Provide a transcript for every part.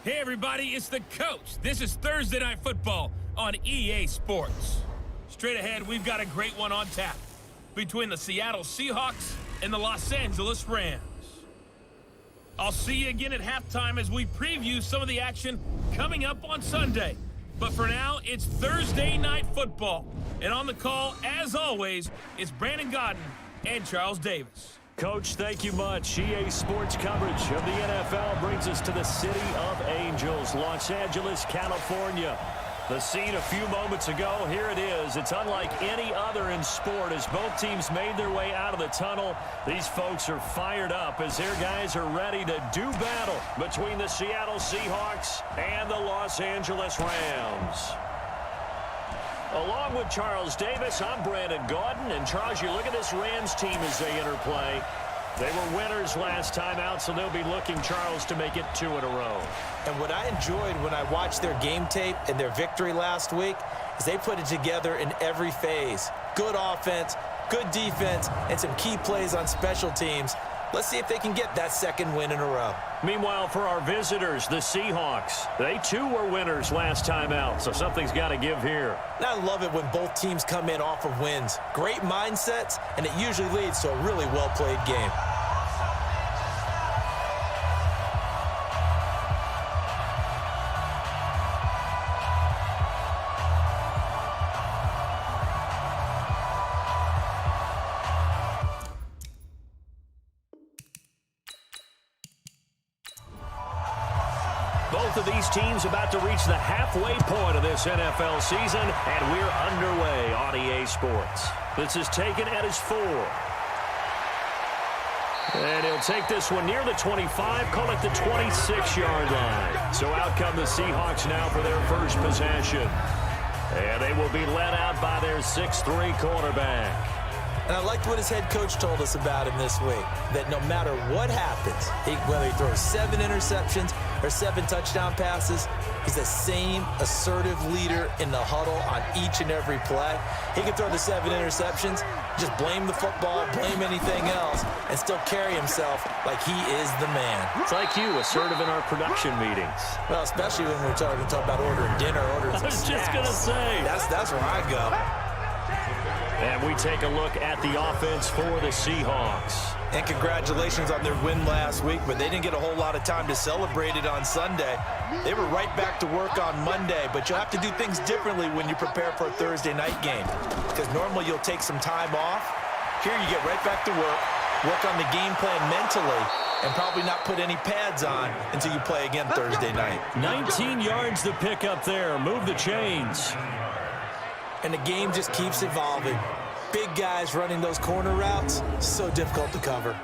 Hey everybody, it's the coach. This is Thursday Night Football on EA Sports. Straight ahead, we've got a great one on tap between the Seattle Seahawks and the Los Angeles Rams. I'll see you again at halftime as we preview some of the action coming up on Sunday. But for now, it's Thursday Night Football. And on the call, as always, it's Brandon Godden and Charles Davis. Coach, thank you much. EA Sports coverage of the NFL brings us to the City of Angels, Los Angeles, California. The scene a few moments ago, here it is. It's unlike any other in sport as both teams made their way out of the tunnel. These folks are fired up as their guys are ready to do battle between the Seattle Seahawks and the Los Angeles Rams. Along with Charles Davis, I'm Brandon Gaudin. And Charles, you look at this Rams team as they interplay. They were winners last time out, so they'll be looking, Charles, to make it 2 in a row. And what I enjoyed when I watched their game tape and their victory last week is they put it together in every phase. Good offense, good defense, and some key plays on special teams. Let's see if they can get that second win in a row. Meanwhile, for our visitors, the Seahawks, they too were winners last time out, so something's got to give here. And I love it when both teams come in off of wins. Great mindsets, and it usually leads to a really well-played game. Both of these teams about to reach the halfway point of this NFL season, and we're underway on EA Sports. This is taken at his 4. And he'll take this one near the 25, call it the 26-yard line. So out come the Seahawks now for their first possession. And they will be led out by their 6'3 quarterback. And I liked what his head coach told us about him this week, that no matter what happens, whether he throws 7 interceptions or 7 touchdown passes, he's the same assertive leader in the huddle on each and every play. He can throw the 7 interceptions, just blame the football, blame anything else, and still carry himself like he is the man. It's like you, assertive in our production meetings. Well, especially when we're talking about ordering dinner, ordering some snacks. I was just going to say. That's where I go. And we take a look at the offense for the Seahawks. And congratulations on their win last week, but they didn't get a whole lot of time to celebrate it on Sunday. They were right back to work on Monday, but you'll have to do things differently when you prepare for a Thursday night game. Because normally you'll take some time off. Here you get right back to work on the game plan mentally, and probably not put any pads on until you play again Thursday night. 19 yards to pick up there. Move the chains. And the game just keeps evolving. Big guys running those corner routes, so difficult to cover.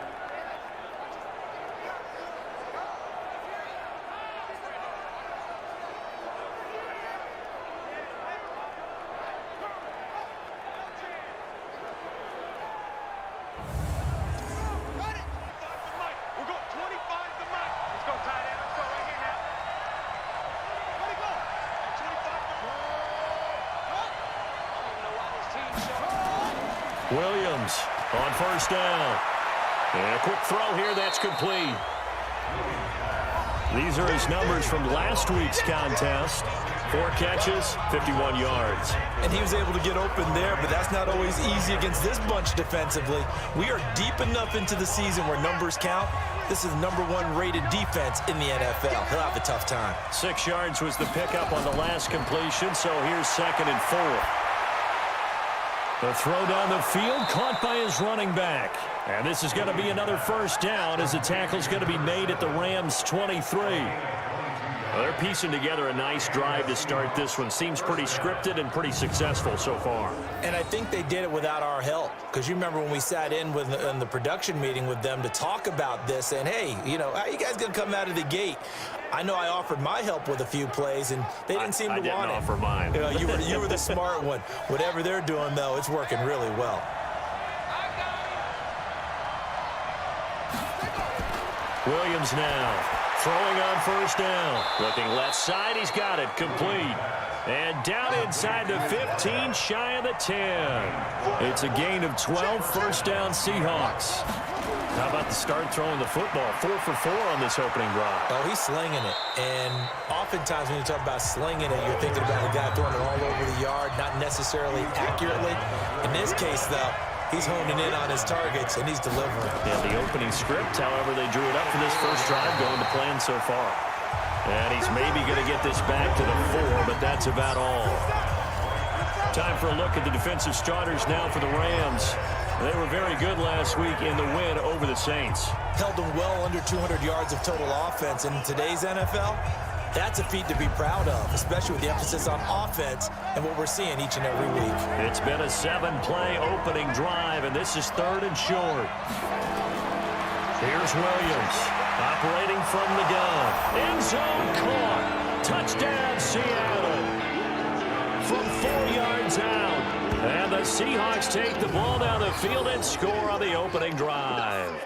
Williams on first down. And a quick throw here, that's complete. These are his numbers from last week's contest. 4 catches, 51 yards. And he was able to get open there, but that's not always easy against this bunch defensively. We are deep enough into the season where numbers count. This is the #1 rated defense in the NFL. He'll have a tough time. 6 yards was the pickup on the last completion, so here's 2nd and 4. The throw down the field, caught by his running back. And this is going to be another first down as the tackle's going to be made at the Rams' 23. Well, they're piecing together a nice drive to start this one. Seems pretty scripted and pretty successful so far. And I think they did it without our help. Because you remember when we sat in the production meeting with them to talk about this, and hey, you know, how you guys going to come out of the gate? I know I offered my help with a few plays, and they didn't seem to want it. I didn't offer mine. You know, you were the smart one. Whatever they're doing, though, it's working really well. Williams now Throwing on first down. Looking left side. He's got it. Complete. And down inside the 15, shy of the 10. It's a gain of 12, first down Seahawks. How about the start throwing the football? 4 for 4 on this opening drive. Oh, he's slinging it. And oftentimes when you talk about slinging it, you're thinking about a guy throwing it all over the yard, not necessarily accurately. In this case, though, he's honing in on his targets, and he's delivering. Yeah, the opening script, however, they drew it up for this first drive going to plan so far. And he's maybe going to get this back to the 4, but that's about all. Time for a look at the defensive starters now for the Rams. They were very good last week in the win over the Saints. Held them well under 200 yards of total offense. And in today's NFL, that's a feat to be proud of, especially with the emphasis on offense and what we're seeing each and every week. It's been a 7-play opening drive, and this is 3rd and short. Here's Williams, operating from the gun. End zone caught. Touchdown, Seattle. From 4 yards out. And the Seahawks take the ball down the field and score on the opening drive.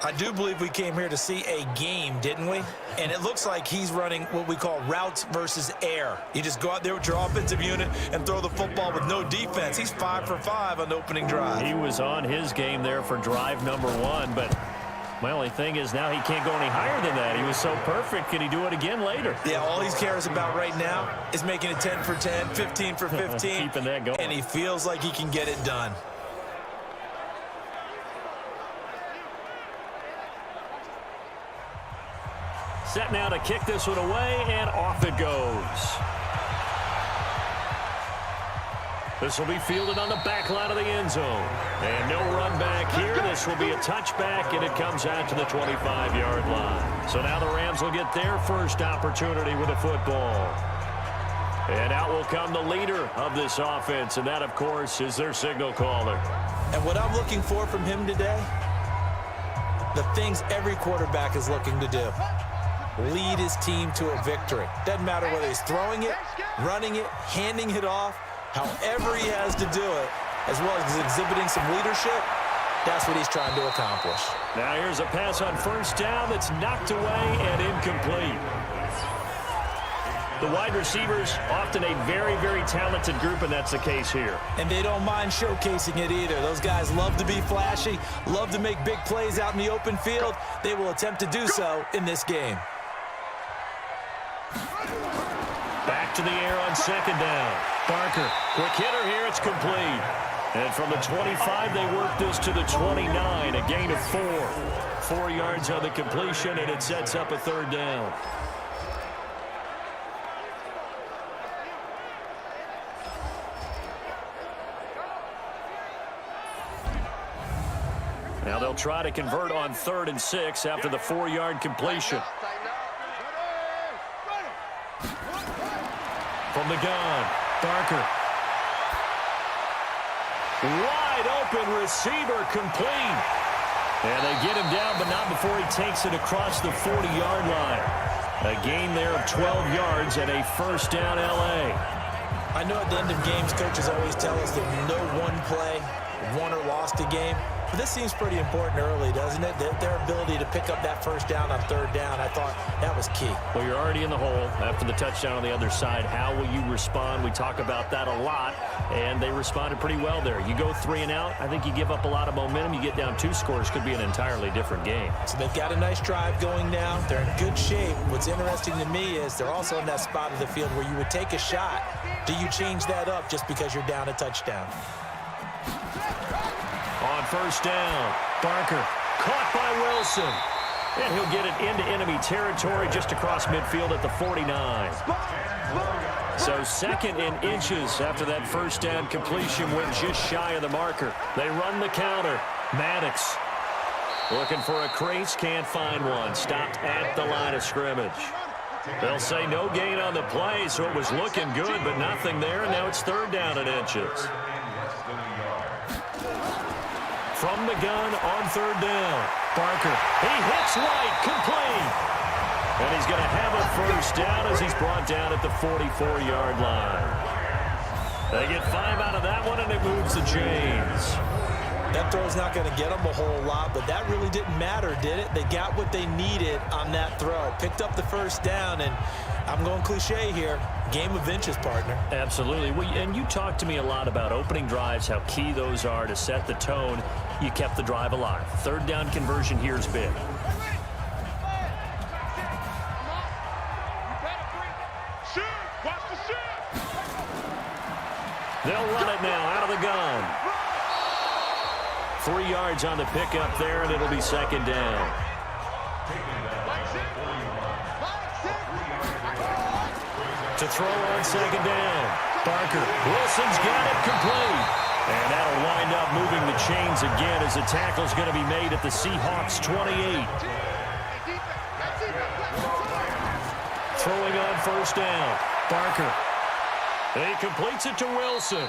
I do believe we came here to see a game, didn't we? And it looks like he's running what we call routes versus air. You just go out there with your offensive unit and throw the football with no defense. He's 5 for 5 on the opening drive. He was on his game there for drive number 1, but my only thing is now he can't go any higher than that. He was so perfect. Can he do it again later? Yeah, all he cares about right now is making it 10 for 10, 15 for 15. Keeping that going. And he feels like he can get it done. Set now to kick this one away, and off it goes. This will be fielded on the back line of the end zone. And no run back here. This will be a touchback, and it comes out to the 25-yard line. So now the Rams will get their first opportunity with the football. And out will come the leader of this offense, and that, of course, is their signal caller. And what I'm looking for from him today, the things every quarterback is looking to do. Lead his team to a victory. Doesn't matter whether he's throwing it, running it, handing it off, however he has to do it, as well as exhibiting some leadership, that's what he's trying to accomplish. Now here's a pass on first down that's knocked away and incomplete. The wide receivers, often a very, very talented group, and that's the case here. And they don't mind showcasing it either. Those guys love to be flashy, love to make big plays out in the open field. They will attempt to do so in this game. Back to the air on second down. Barker, quick hitter here, it's complete. And from the 25, they work this to the 29, a gain of 4. 4 yards on the completion, and it sets up a 3rd down. Now they'll try to convert on 3rd and 6 after the 4-yard completion. From the gun, Barker. Wide open receiver, complete. And they get him down, but not before he takes it across the 40-yard line. A gain there of 12 yards and a first down L.A. I know at the end of games, coaches always tell us that no one play won or lost a game. But this seems pretty important early, doesn't it? Their ability to pick up that first down on 3rd down, I thought that was key. Well, you're already in the hole after the touchdown on the other side. How will you respond? We talk about that a lot, and they responded pretty well there. You go 3 and out, I think you give up a lot of momentum. You get down 2 scores, could be an entirely different game. So they've got a nice drive going now. They're in good shape. What's interesting to me is they're also in that spot of the field where you would take a shot. Do you change that up just because you're down a touchdown? On first down, Barker caught by Wilson. And he'll get it into enemy territory just across midfield at the 49. So 2nd and inches after that first down completion, went just shy of the marker. They run the counter. Maddox looking for a crease, can't find one. Stopped at the line of scrimmage. They'll say no gain on the play, so it was looking good, but nothing there, and now it's 3rd down and inches. From the gun on 3rd down. Barker, he hits right, complete. And he's going to have a first down as he's brought down at the 44-yard line. They get 5 out of that one, and it moves the chains. That throw's not going to get them a whole lot, but that really didn't matter, did it? They got what they needed on that throw. Picked up the first down, and I'm going cliche here. Game of inches, partner. Absolutely. Well, and you talked to me a lot about opening drives, how key those are to set the tone. You kept the drive alive. Third down conversion here is big. They'll run it now out of the gun. 3 yards on the pickup there, and it'll be second down. To throw on second down. Barker. Wilson's got it complete. And that'll wind up moving the chains again as the tackle's going to be made at the Seahawks 28. Throwing on first down. Barker. He completes it to Wilson.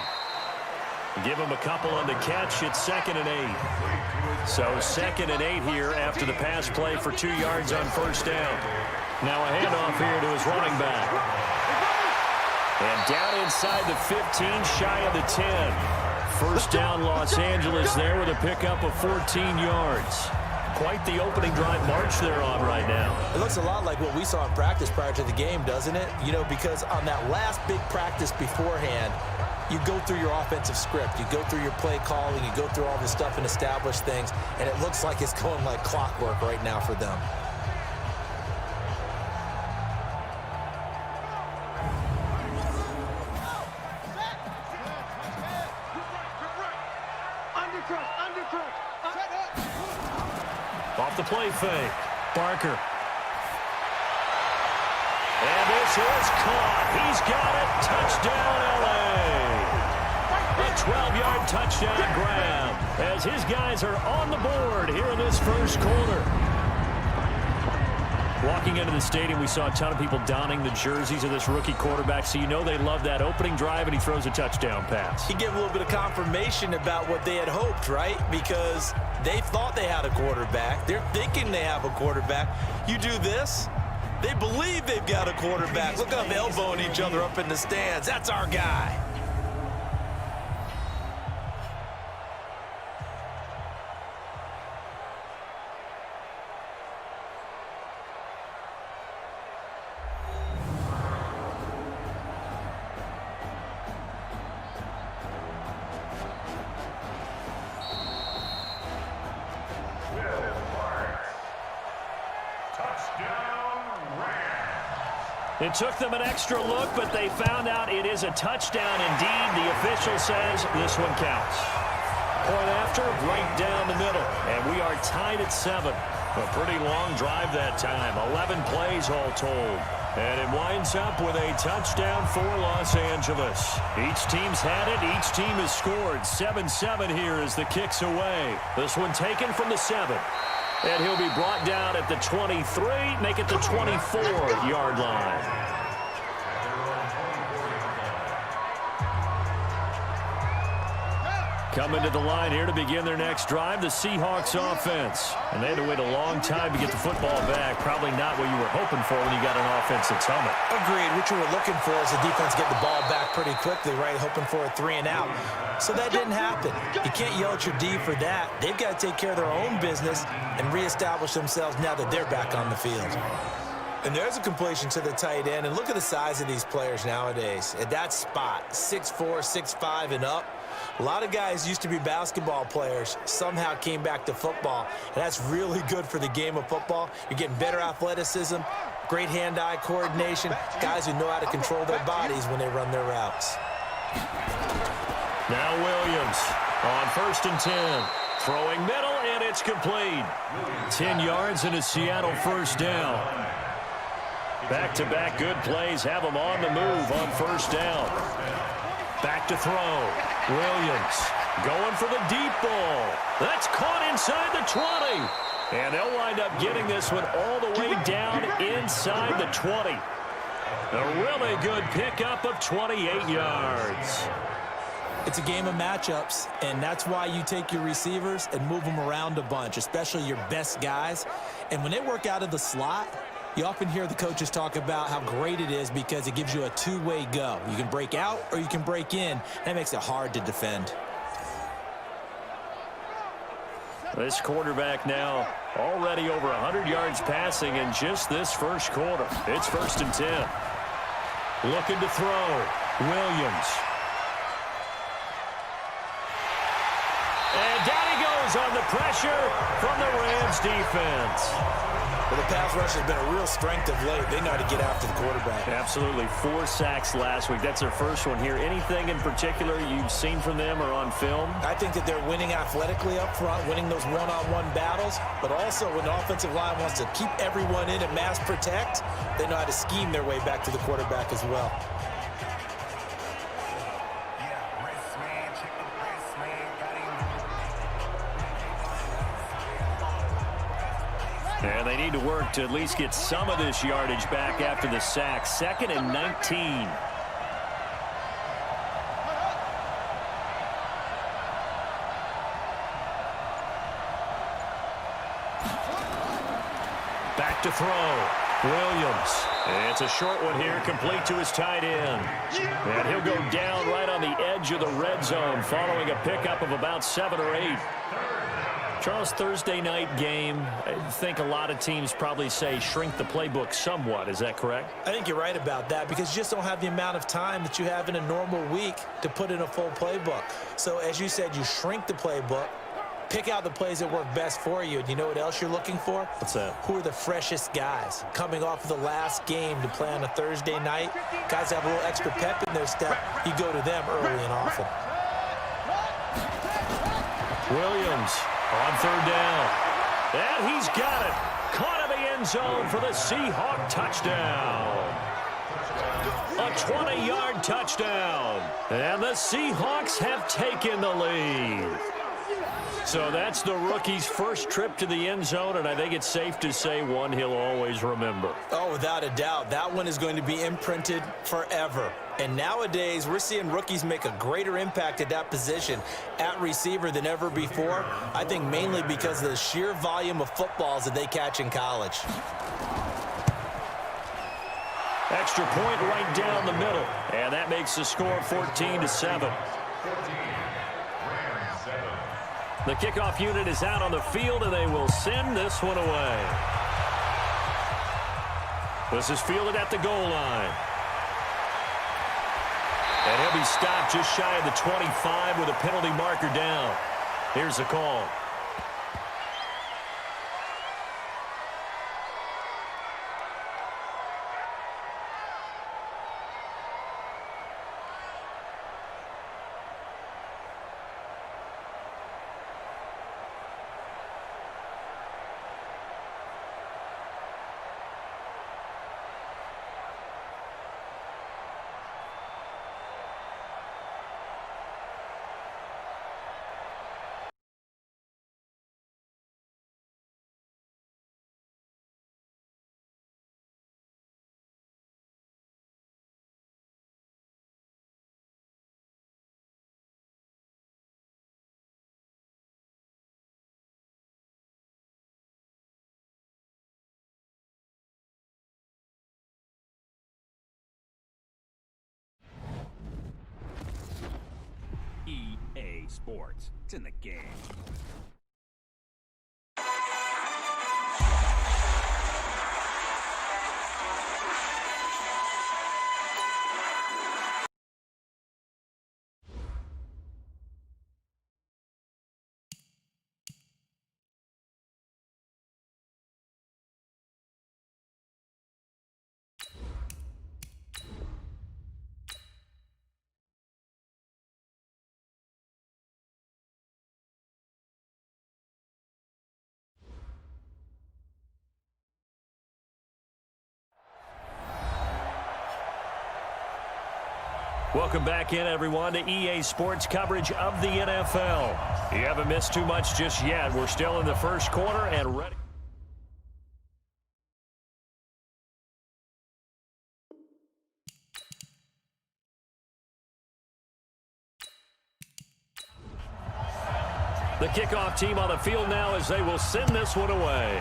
Give him a couple on the catch. It's 2nd and 8. So 2nd and 8 here after the pass play for 2 yards on first down. Now a handoff here to his running back. And down inside the 15, shy of the 10. First down Los Angeles there with a pickup of 14 yards. Quite the opening drive march they're on right now. It looks a lot like what we saw in practice prior to the game, doesn't it? You know, because on that last big practice beforehand, you go through your offensive script. You go through your play calling. You go through all this stuff and establish things. And it looks like it's going like clockwork right now for them. Off the play fake. Barker. And this is caught. He's got it. Touchdown, L.A. A 12-yard touchdown grab as his guys are on the board here in this first quarter. Walking into the stadium, we saw a ton of people donning the jerseys of this rookie quarterback, so you know they love that opening drive, and he throws a touchdown pass. He gave a little bit of confirmation about what they had hoped, right? Because they thought they had a quarterback. They're thinking they have a quarterback. You do this, they believe they've got a quarterback. Look at them elbowing each other up in the stands. That's our guy. It took them an extra look, but they found out it is a touchdown indeed. The official says this one counts. Point after, right down the middle. And we are tied at 7. A pretty long drive that time. 11 plays all told. And it winds up with a touchdown for Los Angeles. Each team's had it. Each team has scored. 7-7 here as the kick's away. This one taken from the 7. And he'll be brought down at the 23, make it the 24-yard line. Coming to the line here to begin their next drive, the Seahawks offense. And they had to wait a long time to get the football back. Probably not what you were hoping for when you got an offense that's humming. Agreed. What you were looking for is the defense get the ball back pretty quickly, right? Hoping for a 3 and out. So that didn't happen. You can't yell at your D for that. They've got to take care of their own business and reestablish themselves now that they're back on the field. And there's a completion to the tight end. And look at the size of these players nowadays. At that spot, 6'4", 6'5", and up. A lot of guys used to be basketball players, somehow came back to football, and that's really good for the game of football. You're getting better athleticism, great hand-eye coordination, guys who know how to control their bodies when they run their routes. Now Williams on 1st and 10. Throwing middle, and it's complete. 10 yards and a Seattle first down. Back-to-back good plays have them on the move on first down. Back to throw. Williams going for the deep ball. That's caught inside the 20. And they'll wind up getting this one all the way down inside the 20. A really good pickup of 28 yards. It's a game of matchups, and that's why you take your receivers and move them around a bunch, especially your best guys. And when they work out of the slot, you often hear the coaches talk about how great it is because it gives you a two-way go. You can break out or you can break in. That makes it hard to defend. This quarterback now already over 100 yards passing in just this first quarter. It's 1st and 10. Looking to throw. Williams. And down he goes on the pressure from the Rams defense. Well, the pass rush has been a real strength of late. They know how to get after the quarterback. Absolutely. 4 sacks last week. That's their first one here. Anything in particular you've seen from them or on film? I think that they're winning athletically up front, winning those one-on-one battles, but also when the offensive line wants to keep everyone in and mass protect, they know how to scheme their way back to the quarterback as well. And they need to work to at least get some of this yardage back after the sack. 2nd and 19. Back to throw. Williams. It's a short one here, complete to his tight end. And he'll go down right on the edge of the red zone following a pickup of about 7 or 8. Charles, Thursday night game, I think a lot of teams probably say shrink the playbook somewhat. Is that correct? I think you're right about that because you just don't have the amount of time that you have in a normal week to put in a full playbook. So as you said, you shrink the playbook, pick out the plays that work best for you. And you know what else you're looking for? What's that? Who are the freshest guys coming off of the last game to play on a Thursday night? Guys that have a little extra pep in their step. You go to them early and often. Williams on 3rd down. And he's got it. Caught in the end zone for the Seahawk touchdown. A 20-yard touchdown. And the Seahawks have taken the lead. So that's the rookie's first trip to the end zone, and I think it's safe to say one he'll always remember. Oh, without a doubt. That one is going to be imprinted forever. And nowadays, we're seeing rookies make a greater impact at that position at receiver than ever before. I think mainly because of the sheer volume of footballs that they catch in college. Extra point right down the middle. And that makes the score 14-7. The kickoff unit is out on the field, and they will send this one away. This is fielded at the goal line. And he'll be stopped just shy of the 25 with a penalty marker down. Here's the call. EA Sports. It's in the game. Welcome back in, everyone, to EA Sports coverage of the NFL. You haven't missed too much just yet. We're still in the first quarter and ready. The kickoff team on the field now as they will send this one away.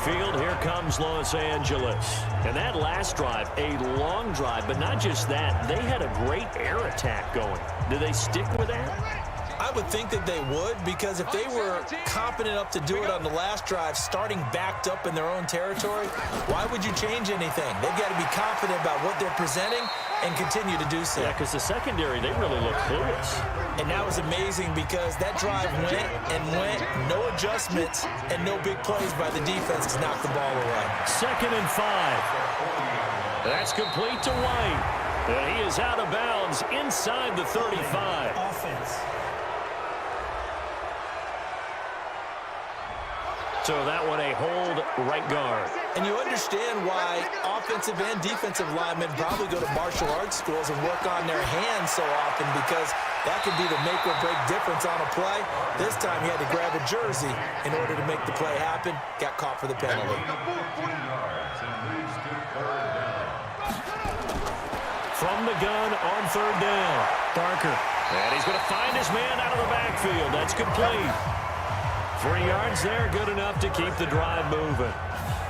Field, here comes Los Angeles. And that last drive, a long drive, but not just that. They had a great air attack going. Do they stick with that? I would think that they would, because if they were confident enough to do it on the last drive, starting backed up in their own territory, why would you change anything? They've got to be confident about what they're presenting and continue to do so. Yeah, because the secondary, they really look clueless. And that was amazing because that drive went and went, no adjustments and no big plays by the defense to knock the ball away. 2nd and 5. That's complete to White. And he is out of bounds inside the 35. Offense. So that one a hold right guard. And you understand why offensive and defensive linemen probably go to martial arts schools and work on their hands so often, because that could be the make or break difference on a play. This time he had to grab a jersey in order to make the play happen. Got caught for the penalty. From the gun on 3rd down. Barker. And he's going to find his man out of the backfield. That's complete. 3 yards there, good enough to keep the drive moving.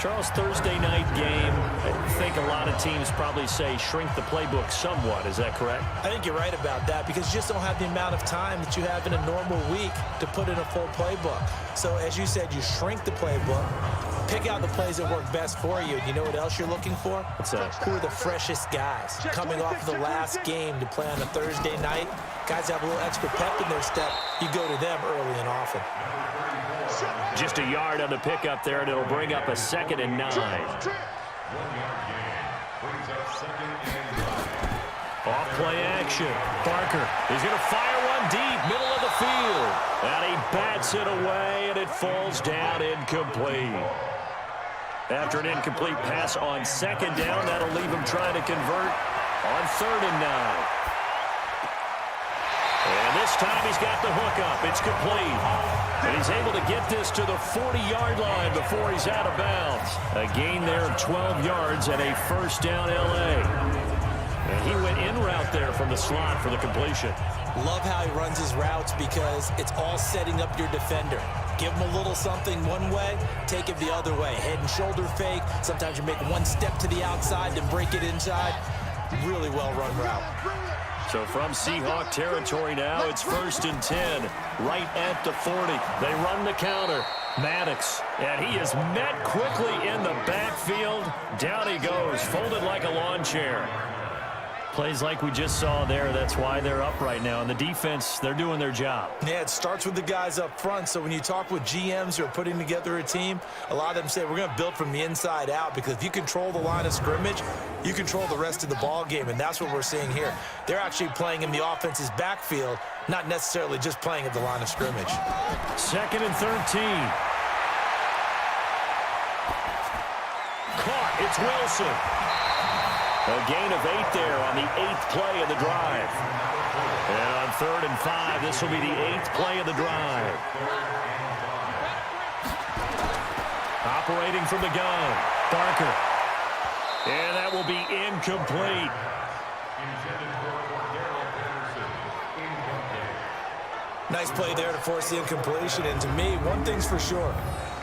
Charles, Thursday night game, I think a lot of teams probably say shrink the playbook somewhat. Is that correct? I think you're right about that, because you just don't have the amount of time that you have in a normal week to put in a full playbook. So as you said, you shrink the playbook, pick out the plays that work best for you. You know what else you're looking for? What's that? Who are the freshest guys coming off of the last game to play on a Thursday night? Guys have a little extra pep in their step. You go to them early and often. Just a yard on the pickup there, and it'll bring up a 2nd and 9. Off play action. Barker is going to fire one deep, middle of the field. And he bats it away, and it falls down incomplete. After an incomplete pass on 2nd down, that'll leave him trying to convert on 3rd and 9. And this time he's got the hookup. It's complete. And he's able to get this to the 40-yard line before he's out of bounds. A gain there of 12 yards and a 1st down L.A. And he went in route there from the slot for the completion. Love how he runs his routes, because it's all setting up your defender. Give him a little something one way, take it the other way. Head and shoulder fake. Sometimes you make one step to the outside, then break it inside. Really well-run route. So from Seahawk territory now, it's 1st and 10, right at the 40. They run the counter. Maddox, and he is met quickly in the backfield. Down he goes, folded like a lawn chair. Plays like we just saw there. That's why they're up right now. And the defense, they're doing their job. Yeah, it starts with the guys up front. So when you talk with GMs who are putting together a team, a lot of them say we're going to build from the inside out, because if you control the line of scrimmage, you control the rest of the ball game. And that's what we're seeing here. They're actually playing in the offense's backfield, not necessarily just playing at the line of scrimmage. 2nd and 13. Caught. It's Wilson. A gain of 8 there on the 8th play of the drive. And on 3rd and 5, this will be the 8th play of the drive. Operating from the gun, Barker. And that will be incomplete. Nice play there to force the incompletion. And to me, one thing's for sure.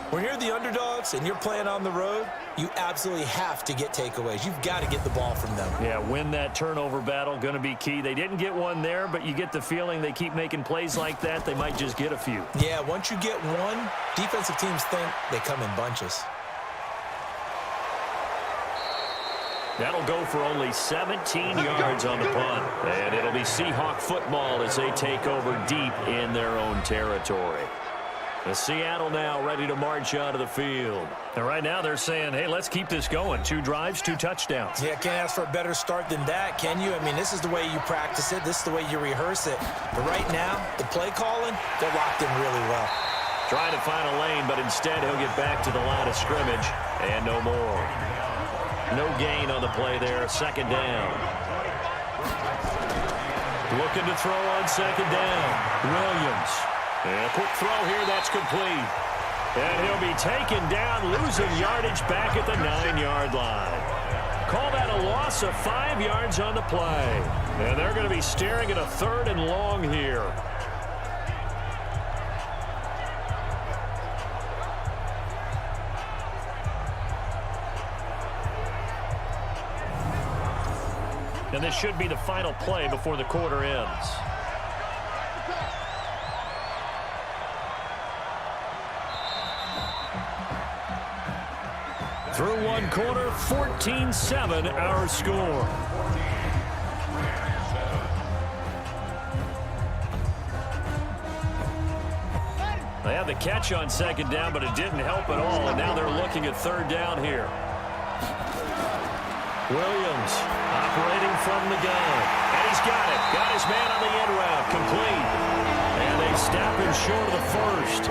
When you're the underdogs and you're playing on the road, you absolutely have to get takeaways. You've got to get the ball from them. Yeah, win that turnover battle, going to be key. They didn't get one there, but you get the feeling they keep making plays like that, they might just get a few. Yeah, once you get one, defensive teams think they come in bunches. That'll go for only 17 yards on the punt. And it'll be Seahawk football as they take over deep in their own territory. The Seattle now ready to march out of the field. And right now they're saying, hey, let's keep this going. 2 drives, 2 touchdowns. Yeah, can't ask for a better start than that, can you? I mean, this is the way you practice it. This is the way you rehearse it. But right now, the play calling, they're locked in really well. Trying to find a lane, but instead he'll get back to the line of scrimmage. And no more. No gain on the play there. 2nd down. Looking to throw on 2nd down. Williams. And a quick throw here, that's complete. And he'll be taken down, losing yardage back at the 9-yard line. Call that a loss of 5 yards on the play. And they're going to be staring at a 3rd and long here. And this should be the final play before the quarter ends. Through one quarter, 14-7 our score. They had the catch on second down, but it didn't help at all, and now they're looking at third down here. Williams operating from the gun, and he's got it. Got his man on the end route, complete. And they stop him short of the first,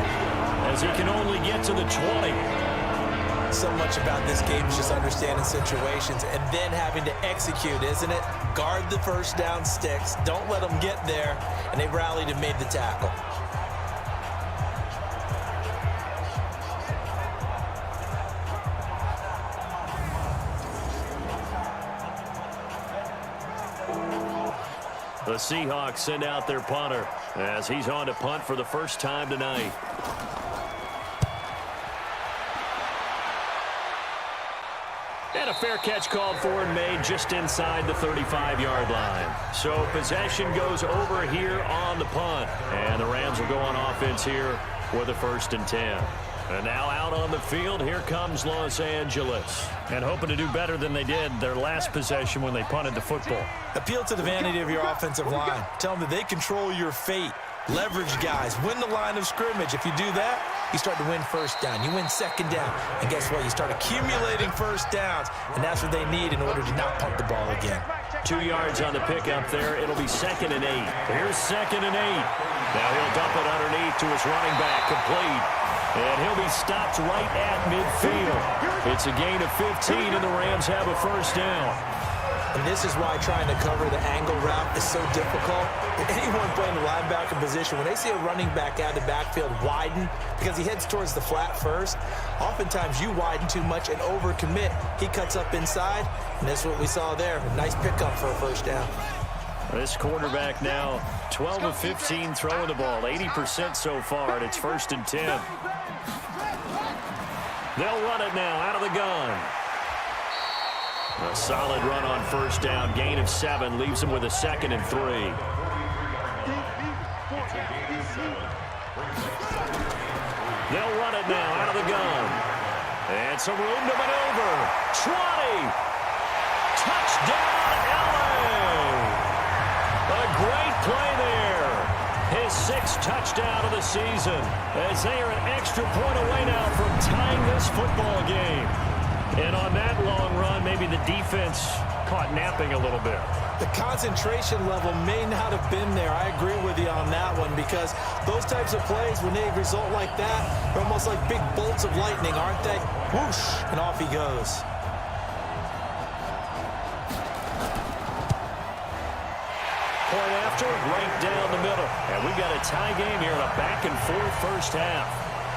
as he can only get to the 20. So much about this game is just understanding situations and then having to execute, isn't it? Guard the first down sticks. Don't let them get there. And they rallied and made the tackle. The Seahawks send out their punter as he's on to punt for the first time tonight. And a fair catch called for and made just inside the 35-yard line. So possession goes over here on the punt. And the Rams will go on offense here with a 1st and 10. And now out on the field, here comes Los Angeles. And hoping to do better than they did their last possession when they punted the football. Appeal to the vanity of your offensive line. Tell them that they control your fate. Leverage guys. Win the line of scrimmage. If you do that, you start to win first down. You win second down. And guess what? You start accumulating first downs. And that's what they need in order to not punt the ball again. 2 yards on the pickup there. It'll be 2nd and 8. Here's 2nd and 8. Now he'll dump it underneath to his running back. Complete. And he'll be stopped right at midfield. It's a gain of 15, and the Rams have a first down. And this is why trying to cover the angle route is so difficult. Anyone playing the linebacker position, when they see a running back out of the backfield widen because he heads towards the flat first, oftentimes you widen too much and overcommit. He cuts up inside, and that's what we saw there. A nice pickup for a first down. This quarterback now 12 of 15 throwing the ball, 80% so far, and it's 1st and 10. They'll run it now out of the gun. A solid run on first down, gain of 7, leaves him with a 2nd and 3. They'll run it now out of the gun. And some room to maneuver. 20. Touchdown, LA. A great play there. His 6th touchdown of the season, as they are an extra point away now from tying this football game. And on that long run, maybe the defense caught napping a little bit. The concentration level may not have been there. I agree with you on that one, because those types of plays, when they result like that, they're almost like big bolts of lightning, aren't they? Whoosh, and off he goes. Point after, right down the middle. And we've got a tie game here in a back-and-forth first half.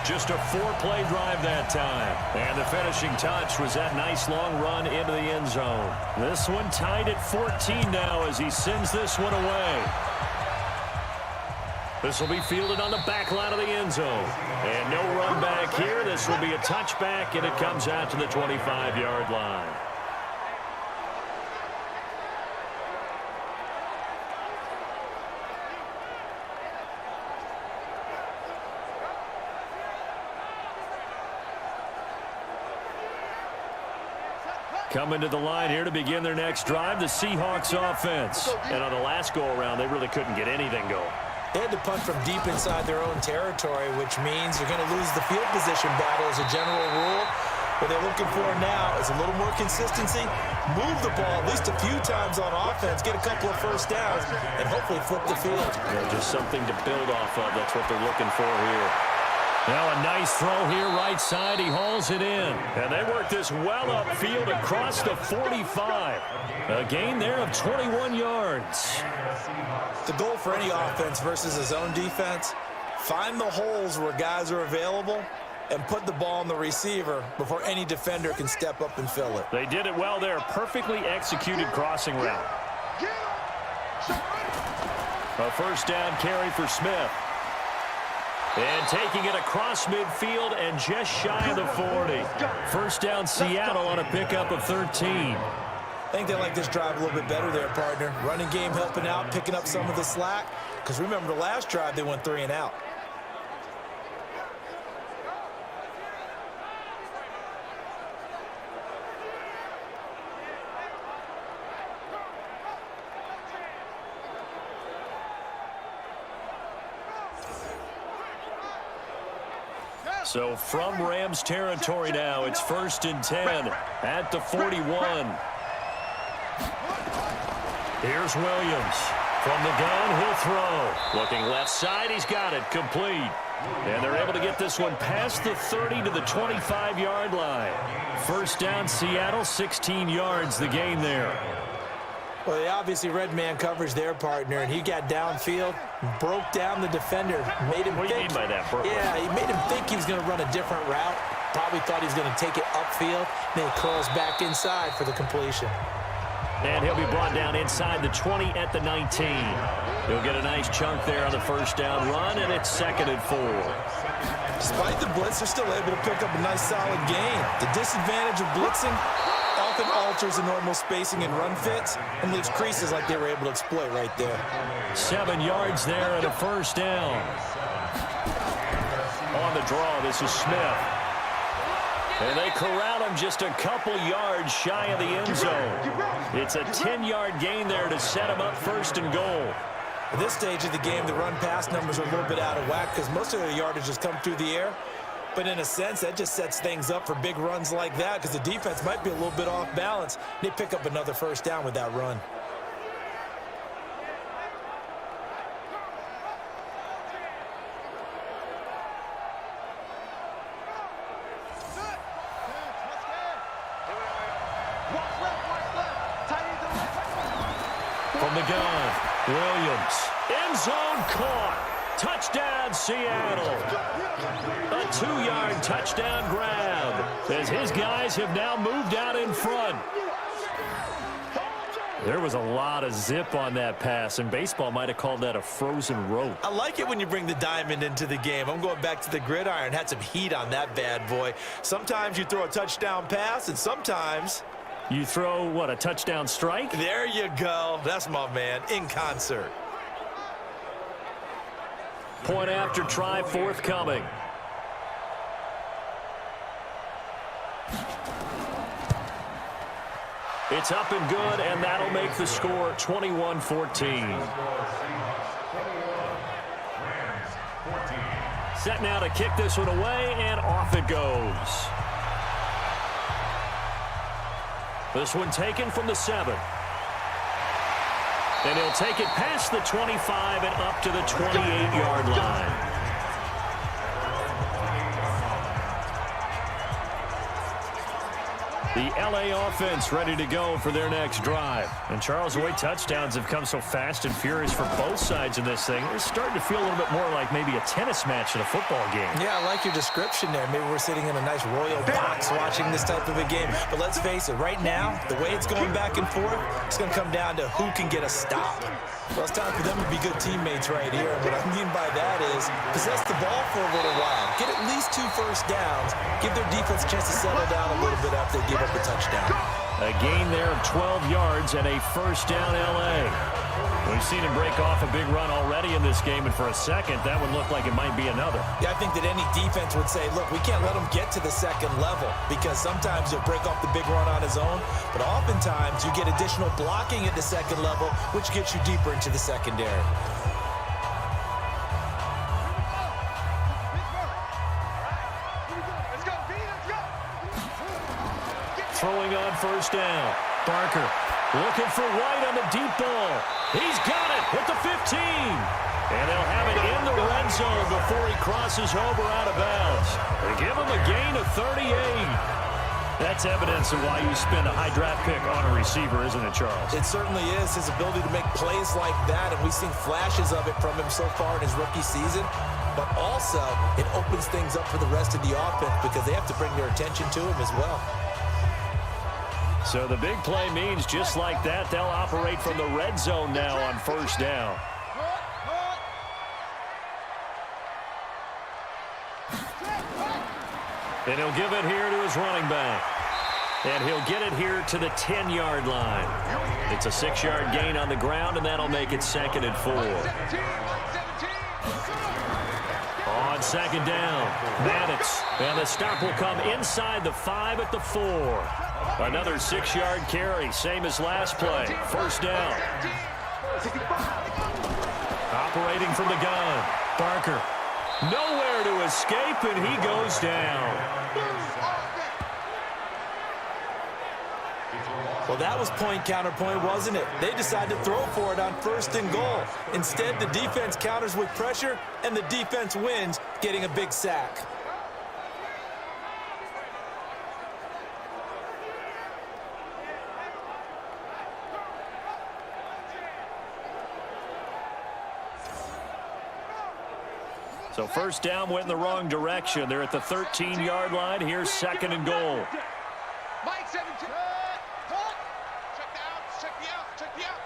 Just a 4-play drive that time. And the finishing touch was that nice long run into the end zone. This one tied at 14 now as he sends this one away. This will be fielded on the back line of the end zone. And no run back here. This will be a touchback, and it comes out to the 25-yard line. Coming to the line here to begin their next drive, the Seahawks offense. And on the last go-around, they really couldn't get anything going. They had to punt from deep inside their own territory, which means you're going to lose the field position battle as a general rule. What they're looking for now is a little more consistency, move the ball at least a few times on offense, get a couple of first downs, and hopefully flip the field. Yeah, just something to build off of. That's what they're looking for here. Now a nice throw here, right side. He hauls it in. And they work this well upfield across the 45. A gain there of 21 yards. The goal for any offense versus his own defense, find the holes where guys are available and put the ball on the receiver before any defender can step up and fill it. They did it well there. Perfectly executed crossing route. A first down carry for Smith. And taking it across midfield and just shy of the 40. First down Seattle on a pickup of 13. I think they like this drive a little bit better there, partner. Running game helping out, picking up some of the slack. Because remember, the last drive, they went 3 and out. So from Rams territory now, it's 1st and 10 at the 41. Here's Williams. From the gun, he'll throw. Looking left side, he's got it. Complete. And they're able to get this one past the 30 to the 25-yard line. First down, Seattle, 16 yards the gain there. Well, they obviously read man coverage there, partner, and he got downfield, broke down the defender, made him think. What do you mean by that, Bert? Yeah, he made him think he was going to run a different route. Probably thought he was going to take it upfield. Then he curls back inside for the completion. And he'll be brought down inside the 20 at the 19. He'll get a nice chunk there on the first down run, and it's 2nd and 4. Despite the blitz, they're still able to pick up a nice solid gain. The disadvantage of blitzing often alters the normal spacing and run fits and leaves creases like they were able to exploit right there. 7 yards there and a first down. On the draw, this is Smith. And they corral him just a couple yards shy of the end zone. It's a 10-yard gain there to set him up 1st and goal. At this stage of the game, the run-pass numbers are a little bit out of whack because most of their yardage has come through the air. But in a sense, that just sets things up for big runs like that because the defense might be a little bit off balance. They pick up another first down with that run. From the gun, Williams. End zone caught. Touchdown, Seattle. A 2-yard touchdown grab as his guys have now moved out in front. There was a lot of zip on that pass, and baseball might have called that a frozen rope. I like it when you bring the diamond into the game. I'm going back to the gridiron. Had some heat on that bad boy. Sometimes you throw a touchdown pass, and sometimes you throw, what, a touchdown strike? There you go. That's my man, in concert. Point after try forthcoming. It's up and good, and that'll make the score 21-14. Set now to kick this one away, and off it goes. This one taken from the 7. And he'll take it past the 25 and up to the 28-yard line. The LA offense ready to go for their next drive. And Charles, the way touchdowns have come so fast and furious for both sides in this thing, it's starting to feel a little bit more like maybe a tennis match in a football game. Yeah, I like your description there. Maybe we're sitting in a nice royal box watching this type of a game. But let's face it, right now, the way it's going back and forth, it's going to come down to who can get a stop. Well, it's time for them to be good teammates right here. What I mean by that is possess the ball for a little while. Get at least 2 first downs. Give their defense a chance to settle down a little bit after they give up a touchdown. A gain there of 12 yards and a first down L.A. We've seen him break off a big run already in this game, and for a second, that would look like it might be another. Yeah, I think that any defense would say, look, we can't let him get to the second level because sometimes he'll break off the big run on his own, but oftentimes you get additional blocking at the second level, which gets you deeper into the secondary. Throwing on first down. Barker looking for White on the deep ball. He's got it at the 15. And they'll have it in the red zone before he crosses over out of bounds. They give him a gain of 38. That's evidence of why you spend a high draft pick on a receiver, isn't it, Charles? It certainly is. His ability to make plays like that, and we've seen flashes of it from him so far in his rookie season. But also, it opens things up for the rest of the offense because they have to bring their attention to him as well. So the big play means just like that, they'll operate from the red zone now on first down. And he'll give it here to his running back. And he'll get it here to the 10-yard line. It's a 6-yard gain on the ground, and that'll make it 2nd and 4. On 2nd down, Maddox. And the stop will come inside the 5 at the 4. Another 6-yard carry, same as last play. 1st down. Operating from the gun, Barker. Nowhere to escape, and he goes down. Well, that was point counterpoint, wasn't it? They decided to throw for it on 1st and goal. Instead, the defense counters with pressure, and the defense wins, getting a big sack. So 1st down went in the wrong direction. They're at the 13-yard line. Here's 2nd and goal. Mike 17. Check me out.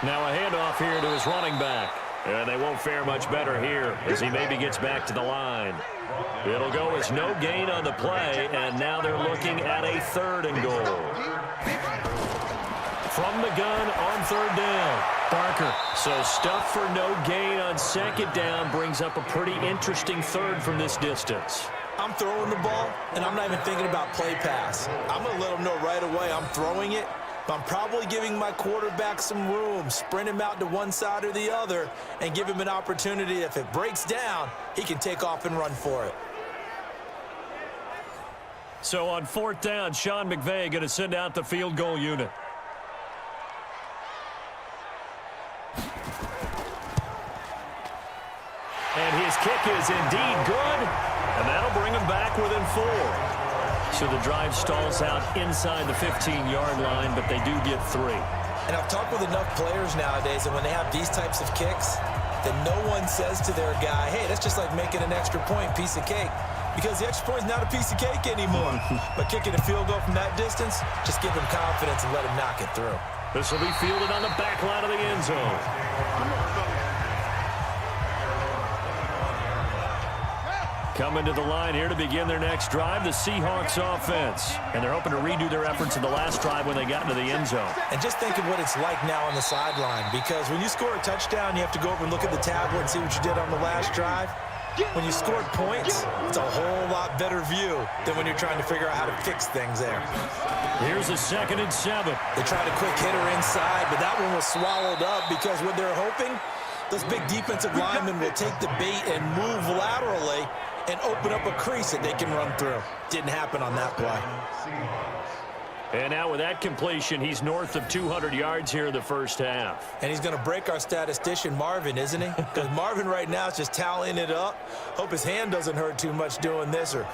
Now a handoff here to his running back. And they won't fare much better here as he maybe gets back to the line. It'll go as no gain on the play, and now they're looking at a 3rd and goal. From the gun on 3rd down, Barker. So stuff for no gain on 2nd down brings up a pretty interesting 3rd from this distance. I'm throwing the ball, and I'm not even thinking about play pass. I'm going to let them know right away I'm throwing it, but I'm probably giving my quarterback some room, sprint him out to one side or the other, and give him an opportunity. If it breaks down, he can take off and run for it. So on 4th down, Sean McVay going to send out the field goal unit. And his kick is indeed good, and that'll bring him back within 4. So the drive stalls out inside the 15-yard line, but they do get 3. And I've talked with enough players nowadays that when they have these types of kicks, that no one says to their guy, hey, that's just like making an extra point, piece of cake. Because the extra point is not a piece of cake anymore. But kicking a field goal from that distance, just give him confidence and let him knock it through. This will be fielded on the back line of the end zone. Coming to the line here to begin their next drive, the Seahawks offense. And they're hoping to redo their efforts in the last drive when they got into the end zone. And just think of what it's like now on the sideline, because when you score a touchdown, you have to go over and look at the tablet and see what you did on the last drive. When you scored points, it's a whole lot better view than when you're trying to figure out how to fix things there. Here's a 2nd and 7. They tried a quick hitter inside, but that one was swallowed up because what they're hoping, those big defensive linemen will take the bait and move laterally and open up a crease that they can run through. Didn't happen on that play. And now with that completion, he's north of 200 yards here in the first half. And he's going to break our statistician, Marvin, isn't he? Because Marvin right now is just tallying it up. Hope his hand doesn't hurt too much doing this or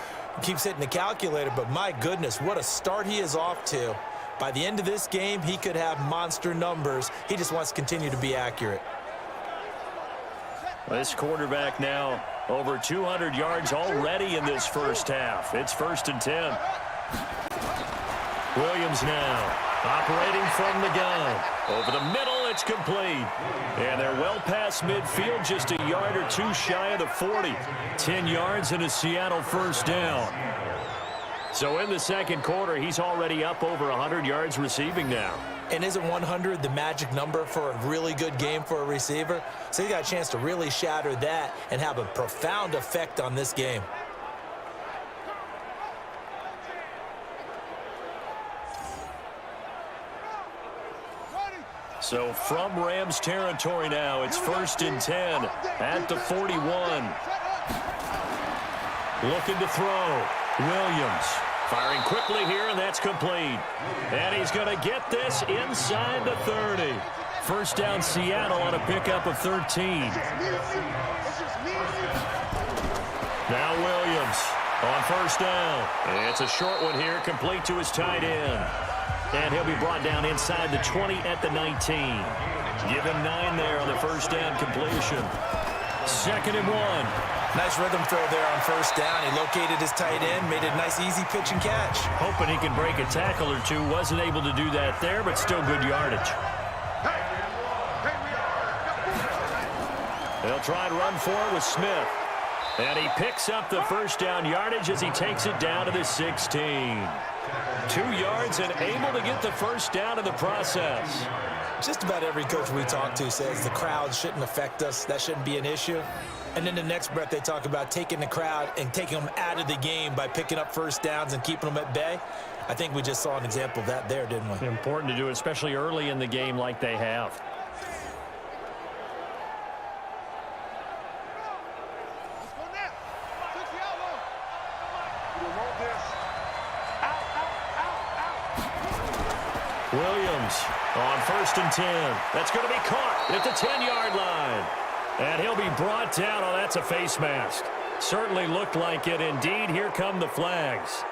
keeps hitting the calculator. But my goodness, what a start he is off to. By the end of this game, he could have monster numbers. He just wants to continue to be accurate. This quarterback now over 200 yards already in this first half. It's 1st and 10. Williams now operating from the gun. Over the middle, it's complete. And they're well past midfield, just a yard or two shy of the 40. 10 yards and a Seattle 1st down. So in the 2nd quarter, he's already up over 100 yards receiving now. And isn't 100 the magic number for a really good game for a receiver? So he got a chance to really shatter that and have a profound effect on this game. So from Rams territory now, it's 1st and 10 at the 41. Looking to throw. Williams firing quickly here, and that's complete. And he's going to get this inside the 30. 1st down Seattle on a pickup of 13. Now Williams on 1st down. And it's a short one here, complete to his tight end. And he'll be brought down inside the 20 at the 19. Give him 9 there on the 1st down completion. 2nd and 1. Nice rhythm throw there on 1st down. He located his tight end, made a nice easy pitch and catch. Hoping he can break a tackle or two. Wasn't able to do that there, but still good yardage. They'll try and run for it with Smith. And he picks up the first down yardage as he takes it down to the 16. 2 yards and able to get the first down in the process. Just about every coach we talk to says the crowd shouldn't affect us. That shouldn't be an issue. And then the next breath they talk about taking the crowd and taking them out of the game by picking up first downs and keeping them at bay. I think we just saw an example of that there, didn't we? Important to do, especially early in the game like they have. Let's go now. Took the elbow. You want this? Out. Williams on 1st and 10. That's going to be caught at the 10-yard line. And he'll be brought down. Oh, that's a face mask. Certainly looked like it. Indeed, here come the flags.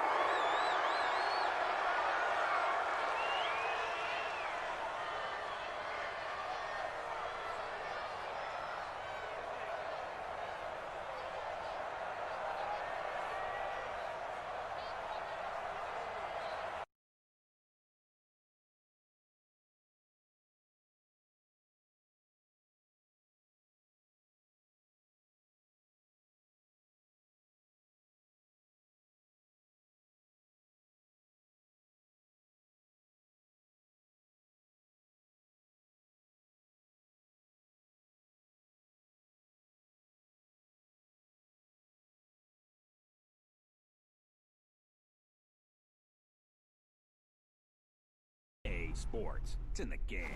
Sports. It's in the game.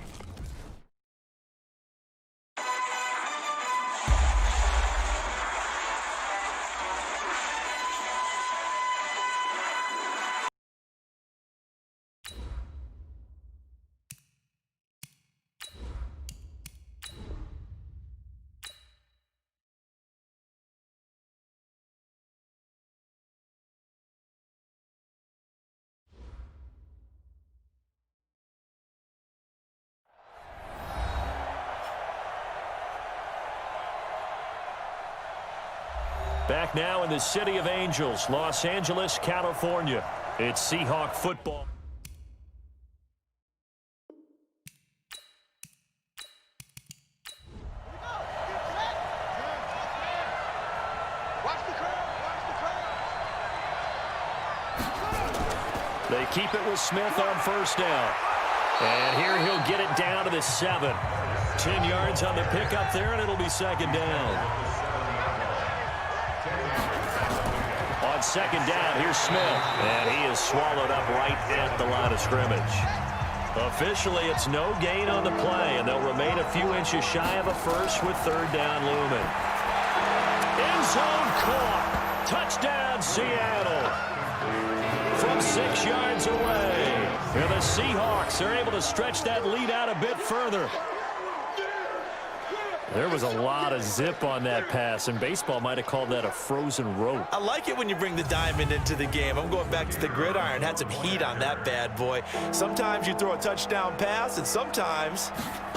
Back now in the City of Angels, Los Angeles, California. It's Seahawk football. Watch the crowd. They keep it with Smith on 1st down. And here he'll get it down to the 7. 10 yards on the pickup there, and it'll be 2nd down. On 2nd down, here's Smith. And he is swallowed up right at the line of scrimmage. Officially, it's no gain on the play, and they'll remain a few inches shy of a first with 3rd down looming. End zone caught. Touchdown, Seattle. From 6 yards away. And the Seahawks are able to stretch that lead out a bit further. There was a lot of zip on that pass, and baseball might have called that a frozen rope. I like it when you bring the diamond into the game. I'm going back to the gridiron. Had some heat on that bad boy. Sometimes you throw a touchdown pass, and sometimes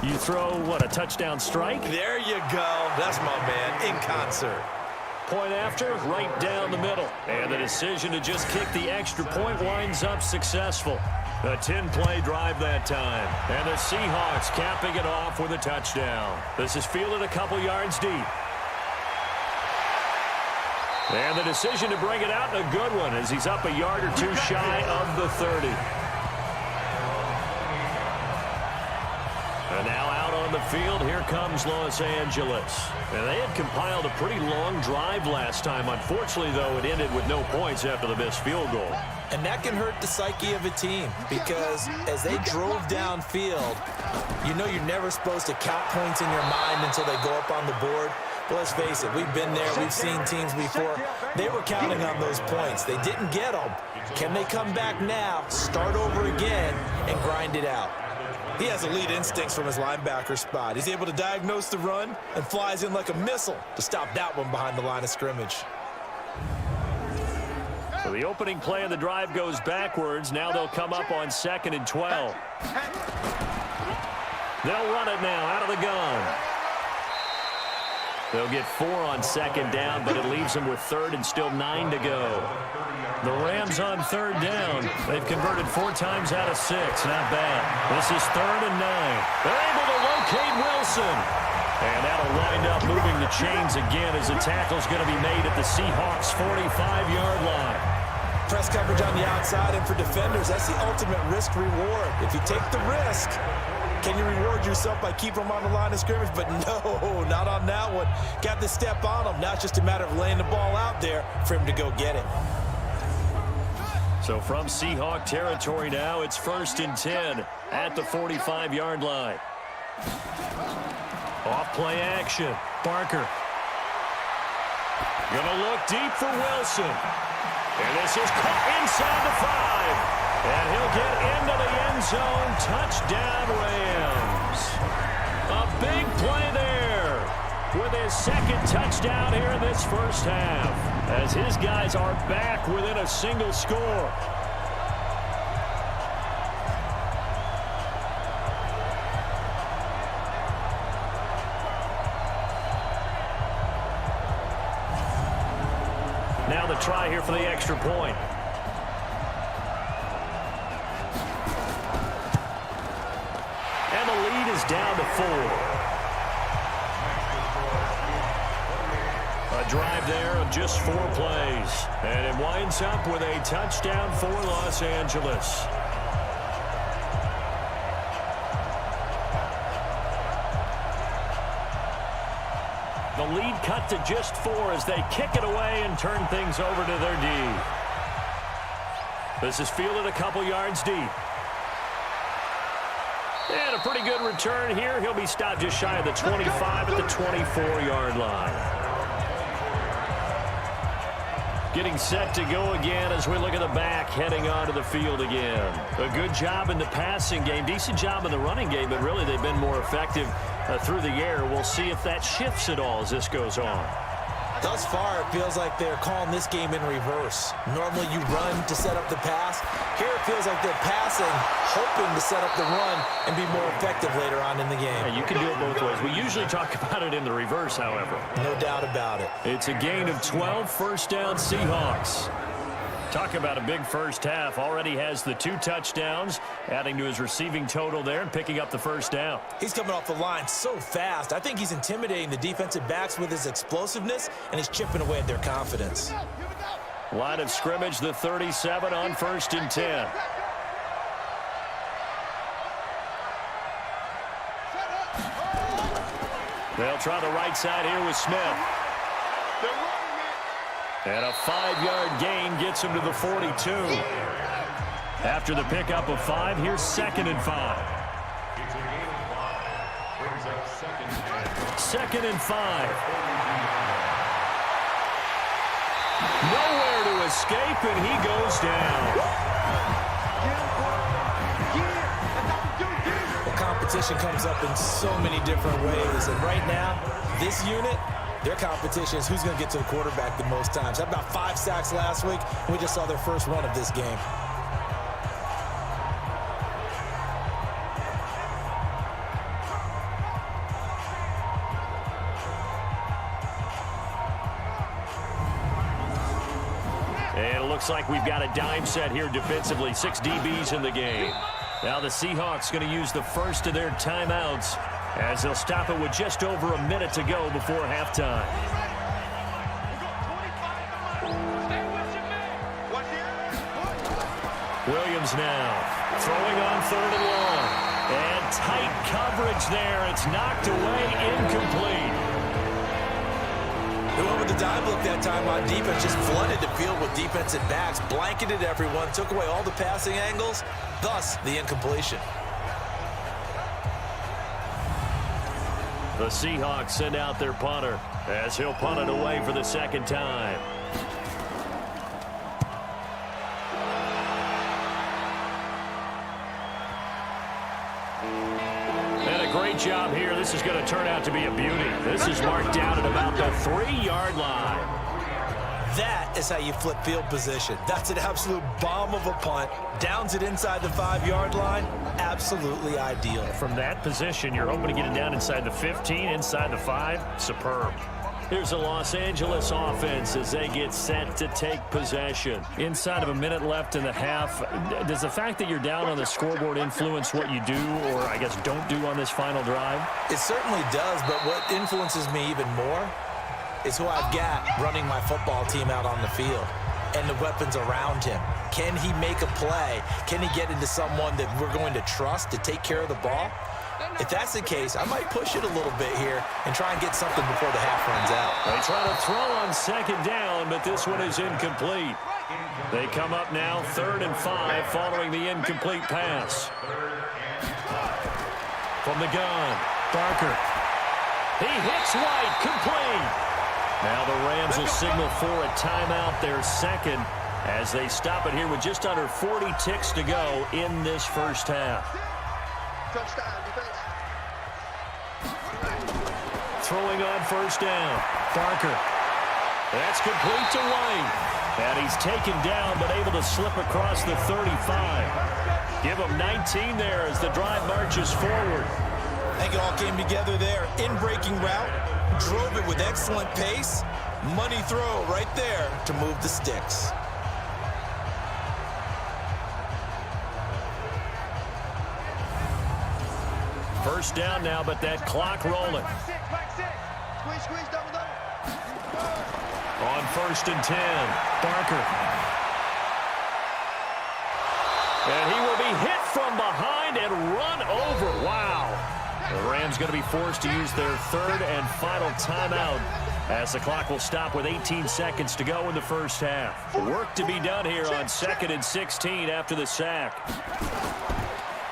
you throw, what, a touchdown strike? There you go. That's my man, in concert. Point after, right down the middle. And the decision to just kick the extra point winds up successful. A 10-play drive that time. And the Seahawks capping it off with a touchdown. This is fielded a couple yards deep. And the decision to bring it out, and a good one, as he's up a yard or two shy of the 30. And now out on the field, here comes Los Angeles. And they had compiled a pretty long drive last time. Unfortunately, though, it ended with no points after the missed field goal. And that can hurt the psyche of a team, because as they drove downfield, you know you're never supposed to count points in your mind until they go up on the board. But let's face it, we've been there, we've seen teams before. They were counting on those points. They didn't get them. Can they come back now, start over again, and grind it out? He has elite instincts from his linebacker spot. He's able to diagnose the run and flies in like a missile to stop that one behind the line of scrimmage. So the opening play of the drive goes backwards. Now they'll come up on 2nd and 12. They'll run it now out of the gun. They'll get 4 on 2nd down, but it leaves them with 3rd and still 9 to go. The Rams on 3rd down. They've converted 4 times out of 6. Not bad. This is 3rd and 9. They're able to locate Wilson. And that'll wind up moving the chains again as the tackle's going to be made at the Seahawks' 45-yard line. Press coverage on the outside, and for defenders, that's the ultimate risk-reward. If you take the risk, can you reward yourself by keeping them on the line of scrimmage? But no, not on that one. Got the step on him. Now it's just a matter of laying the ball out there for him to go get it. So from Seahawk territory now, it's 1st and 10 at the 45-yard line. Off play action. Barker. Gonna look deep for Wilson. And this is caught inside the 5. And he'll get into the end zone. Touchdown, Rams. A big play there with his second touchdown here in this first half, as his guys are back within a single score. Now the try here for the extra point. And the lead is down to 4. A drive there of just 4 plays. And it winds up with a touchdown for Los Angeles. The lead cut to just 4 as they kick it away and turn things over to their D. This is fielded a couple yards deep. And a pretty good return here. He'll be stopped just shy of the 25 at the 24-yard line. Getting set to go again as we look at the back heading onto the field again. A good job in the passing game, decent job in the running game, but really they've been more effective through the air. We'll see if that shifts at all as this goes on. Thus far, it feels like they're calling this game in reverse. Normally you run to set up the pass. Here it feels like they're passing, hoping to set up the run and be more effective later on in the game. Yeah, you can do it both ways. We usually talk about it in the reverse, however. No doubt about it. It's a gain of 12, first down Seahawks. Talk about a big first half. Already has the 2 touchdowns, adding to his receiving total there and picking up the first down. He's coming off the line so fast. I think he's intimidating the defensive backs with his explosiveness, and he's chipping away at their confidence. Line of scrimmage, the 37 on 1st and 10. They'll try the right side here with Smith. And a 5-yard gain gets him to the 42. After the pickup of 5, here's 2nd and 5. 2nd and 5. Nowhere to escape, and he goes down. Well, competition comes up in so many different ways, and right now, this unit, their competition is who's going to get to the quarterback the most times. Had about 5 sacks last week, and we just saw their first run of this game. And it looks like we've got a dime set here defensively. 6 DBs in the game. Now the Seahawks going to use the first of their timeouts, as they'll stop it with just over a minute to go before halftime. Williams now throwing on 3rd and long. And tight coverage there. It's knocked away, incomplete. They went with the dive look that time on defense, just flooded the field with defensive backs, blanketed everyone, took away all the passing angles, thus the incompletion. The Seahawks send out their punter as he'll punt it away for the 2nd time. And a great job here. This is going to turn out to be a beauty. This is marked down at about the 3-yard line. That is how you flip field position. That's an absolute bomb of a punt. Downs it inside the 5-yard line. Absolutely ideal. From that position, you're hoping to get it down inside the 15, inside the 5. Superb. Here's the Los Angeles offense as they get set to take possession. Inside of a minute left in the half, does the fact that you're down on the scoreboard influence what you do, or I guess don't do on this final drive? It certainly does, but what influences me even more is who I've got running my football team out on the field and the weapons around him. Can he make a play? Can he get into someone that we're going to trust to take care of the ball? If that's the case, I might push it a little bit here and try and get something before the half runs out. They try to throw on second down, but this one is incomplete. They come up now 3rd and 5 following the incomplete pass. From the gun, Barker. He hits White, complete. Now the Rams will signal for a timeout, their second, as they stop it here with just under 40 ticks to go in this first half. Throwing on first down, Barker. That's complete to White. And he's taken down, but able to slip across the 35. Give him 19 there as the drive marches forward. I think it all came together there. In-breaking route, drove it with excellent pace. Money throw right there to move the sticks. First down now, but that clock rolling. Squeeze, double. On 1st and 10, Barker. And he will be hit from behind and run over. Wow. The Rams going to be forced to use their 3rd and final timeout as the clock will stop with 18 seconds to go in the first half. Work to be done here on 2nd and 16 after the sack.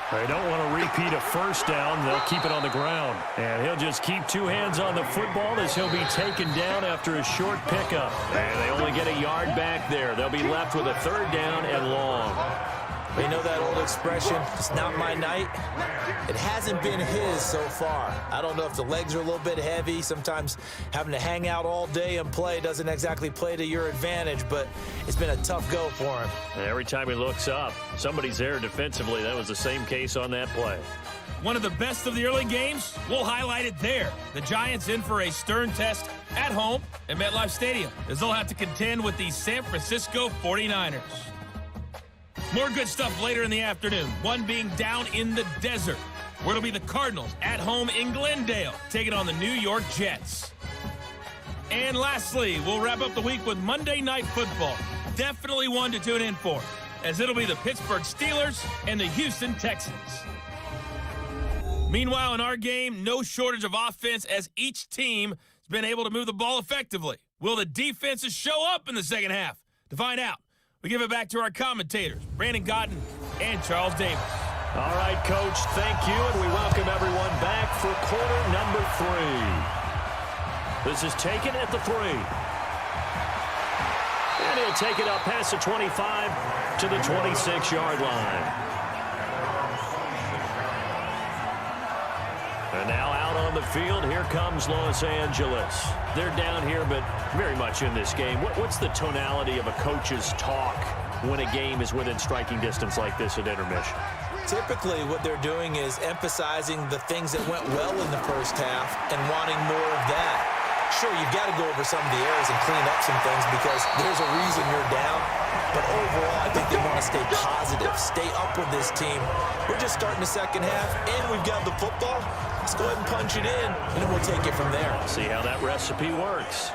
They don't want to repeat a first down. They'll keep it on the ground. And he'll just keep 2 hands on the football as he'll be taken down after a short pickup. And they only get a yard back there. They'll be left with a 3rd down and long. You know that old expression, it's not my night? It hasn't been his so far. I don't know if the legs are a little bit heavy. Sometimes having to hang out all day and play doesn't exactly play to your advantage, but it's been a tough go for him. Every time he looks up, somebody's there defensively. That was the same case on that play. One of the best of the early games, we'll highlight it there. The Giants in for a stern test at home at MetLife Stadium, as they'll have to contend with the San Francisco 49ers. More good stuff later in the afternoon, one being down in the desert, where it'll be the Cardinals at home in Glendale, taking on the New York Jets. And lastly, we'll wrap up the week with Monday Night Football. Definitely one to tune in for, as it'll be the Pittsburgh Steelers and the Houston Texans. Meanwhile, in our game, no shortage of offense as each team has been able to move the ball effectively. Will the defenses show up in the second half? To find out, we give it back to our commentators, Brandon Godden and Charles Davis. All right, Coach, thank you, and we welcome everyone back for quarter number 3. This is taken at the 3. And he'll take it up past the 25 to the 26-yard line. And now out on the field, here comes Los Angeles. They're down here, but very much in this game. What's the tonality of a coach's talk when a game is within striking distance like this at intermission? Typically, what they're doing is emphasizing the things that went well in the first half and wanting more of that. Sure, you've got to go over some of the errors and clean up some things because there's a reason you're down. But overall, I think they want to stay positive, stay up with this team. We're just starting the second half, and we've got the football. Let's go ahead and punch it in, and then we'll take it from there. See how that recipe works.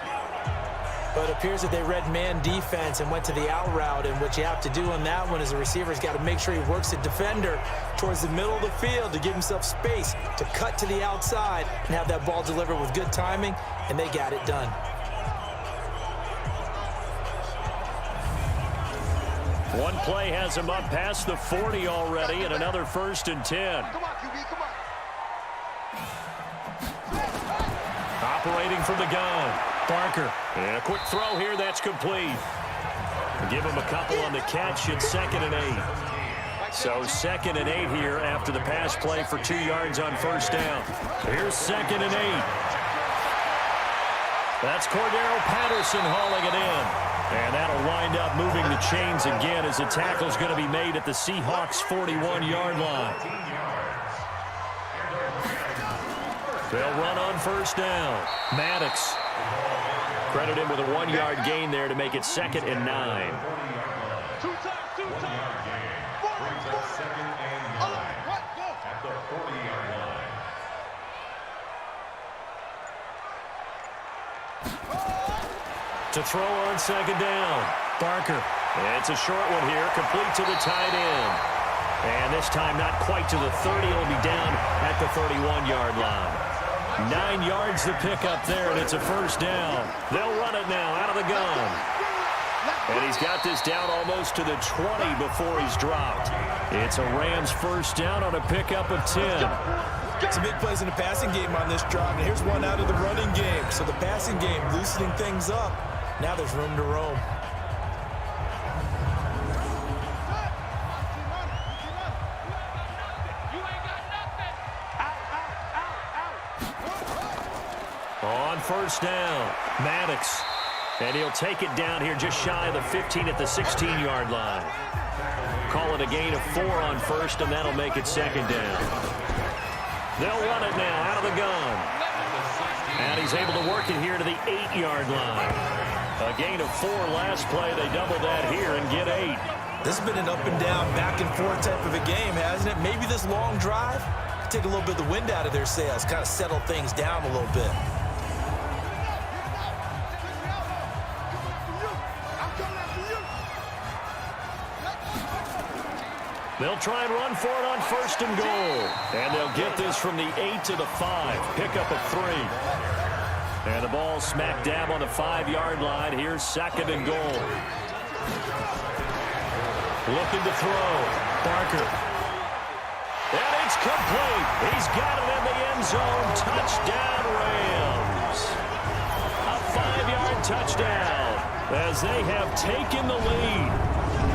But it appears that they read man defense and went to the out route, and what you have to do on that one is the receiver's got to make sure he works the defender towards the middle of the field to give himself space to cut to the outside and have that ball delivered with good timing, and they got it done. One play has him up past the 40 already, and another 1st and 10. Come on, QB, come on. Operating from the gun, Barker. And a quick throw here, that's complete. Give him a couple on the catch at 2nd and 8. So 2nd and 8 here after the pass play for 2 yards on first down. Here's 2nd and 8. That's Cordero Patterson hauling it in. And that'll wind up moving the chains again as the tackle's going to be made at the Seahawks' 41-yard line. They'll run on first down. Maddox Credit him with a 1-yard gain there to make it 2nd and 9. Two times. Second and 9. At the 40-yard line. To throw on 2nd down. Barker. It's a short one here, complete to the tight end. And this time not quite to the 30. It'll be down at the 31-yard line. 9 yards to pick up there, and it's a 1st down. They'll run it now out of the gun. And he's got this down almost to the 20 before he's dropped. It's a Rams 1st down on a pickup of 10. Some big plays in the passing game on this drive, and here's one out of the running game. So the passing game loosening things up. Now there's room to roam. On 1st down, Maddox. And he'll take it down here just shy of the 15 at the 16-yard line. Call it a gain of 4 on 1st, and that'll make it 2nd down. They'll run it now out of the gun. And he's able to work it here to the 8-yard line. A gain of 4 last play. They double that here and get 8. This has been an up and down, back and forth type of a game, hasn't it? Maybe this long drive, take a little bit of the wind out of their sails, kind of settle things down a little bit. They'll try and run for it on 1st and goal. And they'll get this from the 8 to the 5. Pickup of 3. And the ball smack dab on the 5-yard line. Here's 2nd and goal. Looking to throw. Barker. And it's complete. He's got it in the end zone. Touchdown, Rams. A 5-yard touchdown as they have taken the lead.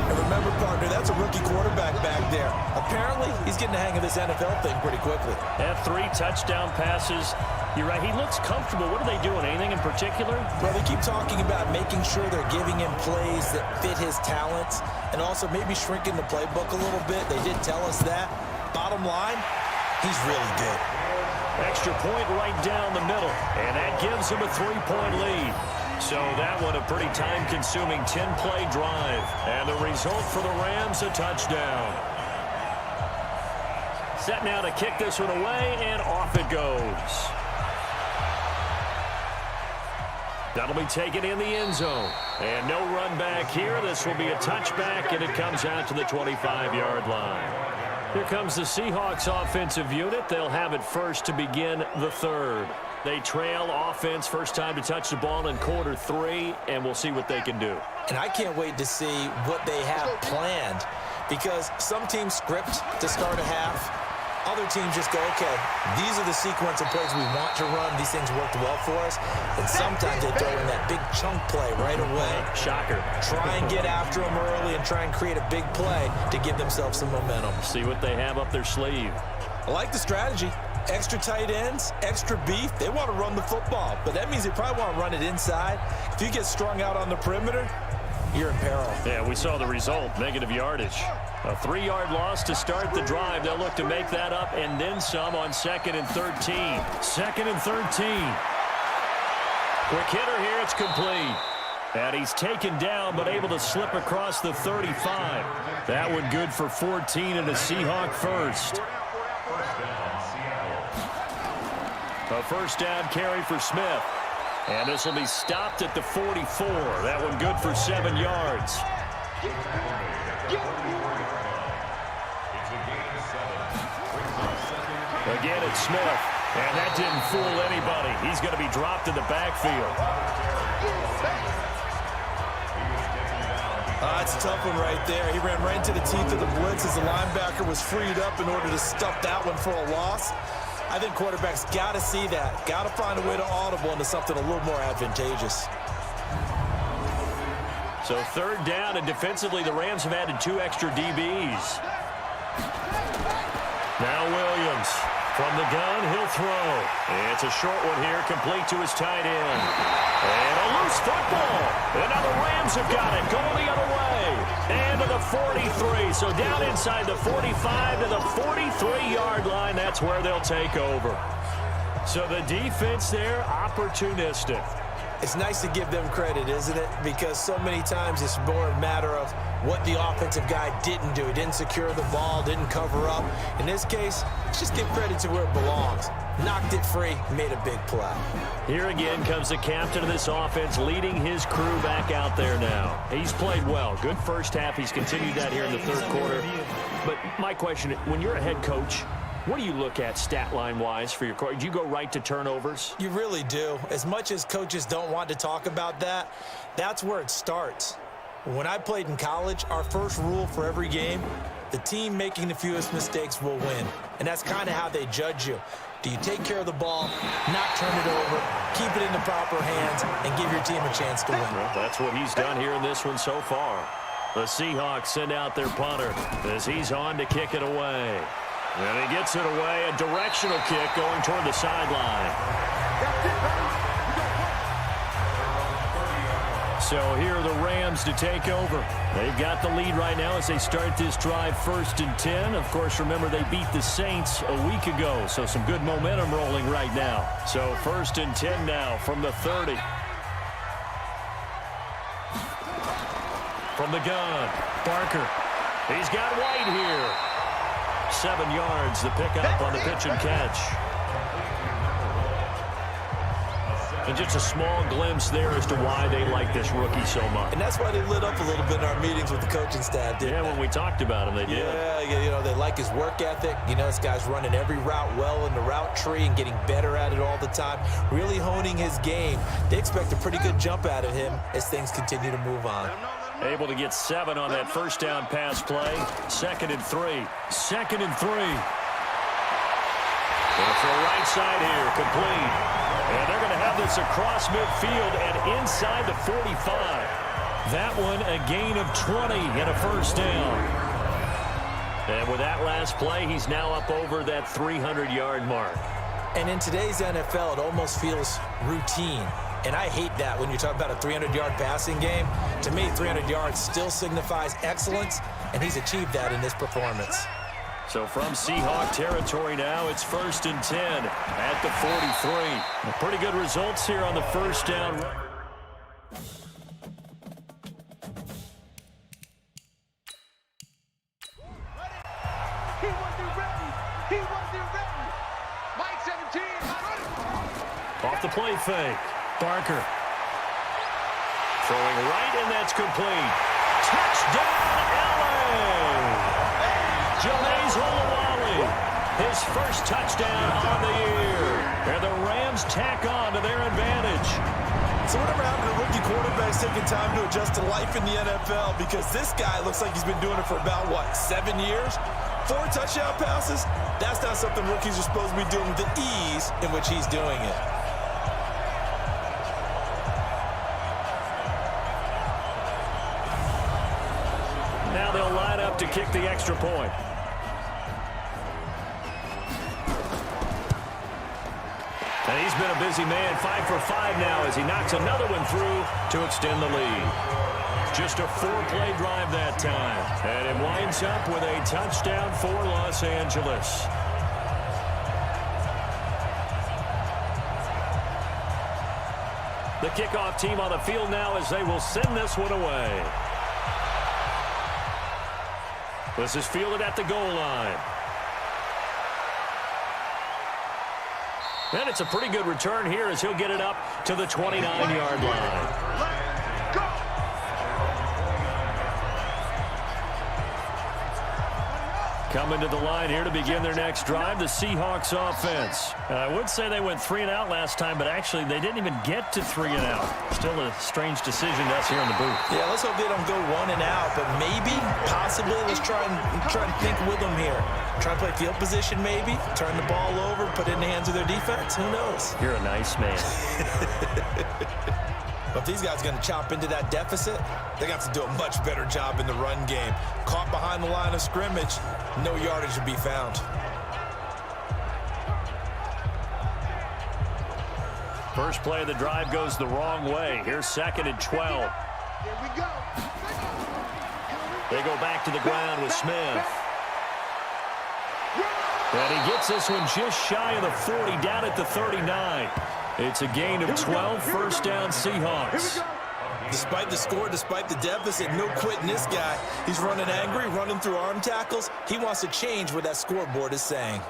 And remember, partner, that's a rookie quarterback back there. Apparently, he's getting the hang of this NFL thing pretty quickly. Had 3 touchdown passes. You're right, he looks comfortable. What are they doing? Anything in particular? Well, they keep talking about making sure they're giving him plays that fit his talents and also maybe shrinking the playbook a little bit. They did tell us that. Bottom line, he's really good. Extra point right down the middle, and that gives him a 3-point lead. So that one a pretty time-consuming 10-play drive. And the result for the Rams, a touchdown. Set now to kick this one away, and off it goes. That'll be taken in the end zone. And no run back here. This will be a touchback, and it comes out to the 25-yard line. Here comes the Seahawks offensive unit. They'll have it first to begin the 3rd. They trail offense, first time to touch the ball in quarter 3, and we'll see what they can do. And I can't wait to see what they have planned, because some teams script to start a half. Other teams just go, okay, these are the sequence of plays we want to run. These things worked well for us. And sometimes they throw in that big chunk play right away. Shocker. Try and get after them early and try and create a big play to give themselves some momentum. See what they have up their sleeve. I like the strategy. Extra tight ends, extra beef. They want to run the football, but that means they probably want to run it inside. If you get strung out on the perimeter, you're in peril. Yeah, we saw the result, negative yardage. A 3-yard loss to start the drive. They'll look to make that up and then some on 2nd and 13. 2nd and 13. Quick hitter here, it's complete. And he's taken down but able to slip across the 35. That one good for 14 and a Seahawk 1st. A 1st down carry for Smith. And this will be stopped at the 44. That one good for 7 yards. Again, it's Smith. And that didn't fool anybody. He's going to be dropped in the backfield. That's a tough one right there. He ran right into the teeth of the blitz as the linebacker was freed up in order to stuff that one for a loss. I think quarterbacks got to see that. Got to find a way to audible into something a little more advantageous. So 3rd down, and defensively, the Rams have added 2 extra DBs. Now Williams. From the gun, he'll throw. It's a short one here, complete to his tight end. And a loose football. And now the Rams have got it, going the other way. And to the 43. So down inside the 45 to the 43-yard line. That's where they'll take over. So the defense there, opportunistic. It's nice to give them credit, isn't it? Because so many times it's more a matter of what the offensive guy didn't do. He didn't secure the ball, didn't cover up. In this case, let's just give credit to where it belongs. Knocked it free, made a big play. Here again comes the captain of this offense, leading his crew back out there now. He's played well. Good first half. He's continued that here in the third quarter. But my question, when you're a head coach, what do you look at stat line-wise for your coach? Do you go right to turnovers? You really do. As much as coaches don't want to talk about that, that's where it starts. When I played in college, our first rule for every game, the team making the fewest mistakes will win. And that's kind of how they judge you. Do you take care of the ball, not turn it over, keep it in the proper hands, and give your team a chance to win? Well, that's what he's done here in this one so far. The Seahawks send out their punter as he's on to kick it away. And he gets it away, a directional kick going toward the sideline. So here are the Rams to take over. They've got the lead right now as they start this drive 1st and 10. Of course, remember they beat the Saints a week ago, so some good momentum rolling right now. So 1st and 10 now from the 30. From the gun, Barker. He's got White here. 7 yards, the pickup on the pitch and catch. And just a small glimpse there as to why they like this rookie so much. And that's why they lit up a little bit in our meetings with the coaching staff, didn't they? When we talked about him, they did. Yeah, you know, they like his work ethic. You know, this guy's running every route well in the route tree and getting better at it all the time, really honing his game. They expect a pretty good jump out of him as things continue to move on. Able to get 7 on that first down pass play. 2nd and 3. 2nd and 3. It's the right side here, complete. And they're going to have this across midfield and inside the 45. That one a gain of 20 and a first down. And with that last play, he's now up over that 300-yard mark. And in today's NFL, it almost feels routine. And I hate that when you talk about a 300-yard passing game. To me, 300 yards still signifies excellence, and he's achieved that in this performance. So from Seahawk territory now, it's 1st and 10 at the 43. Pretty good results here on the first down. He wasn't ready. He wasn't ready. Mike 17. Off the play fake. Barker. Throwing right, and that's complete. Touchdown, LA! Jalaise Olawale, his first touchdown on the year. And the Rams tack on to their advantage. So whatever happened to rookie quarterbacks taking time to adjust to life in the NFL? Because this guy looks like he's been doing it for about, 7 years? 4 touchdown passes? That's not something rookies are supposed to be doing with the ease in which he's doing it. Now they'll line up to kick the extra point. And he's been a busy man, 5 for 5 now as he knocks another one through to extend the lead. Just a 4-play drive that time. And it winds up with a touchdown for Los Angeles. The kickoff team on the field now as they will send this one away. This is fielded at the goal line. And it's a pretty good return here as he'll get it up to the 29-yard line. Coming to the line here to begin their next drive, the Seahawks offense. I would say they went 3 and out last time, but actually they didn't even get to 3 and out. Still a strange decision to us here in the booth. Yeah, let's hope they don't go 1 and out, but maybe, possibly, let's try and think with them here. Try to play field position maybe, turn the ball over, put it in the hands of their defense. Who knows? You're a nice man. But if these guys are going to chop into that deficit, they're going to have to do a much better job in the run game. Caught behind the line of scrimmage, no yardage to be found. First play of the drive goes the wrong way. Here's 2nd and 12. Here we go. They go back to the ground with Smith. And he gets this one just shy of the 40, down at the 39. It's a gain of 12, first down Seahawks. Despite the score, despite the deficit, no quitting this guy. He's running angry, running through arm tackles. He wants to change what that scoreboard is saying.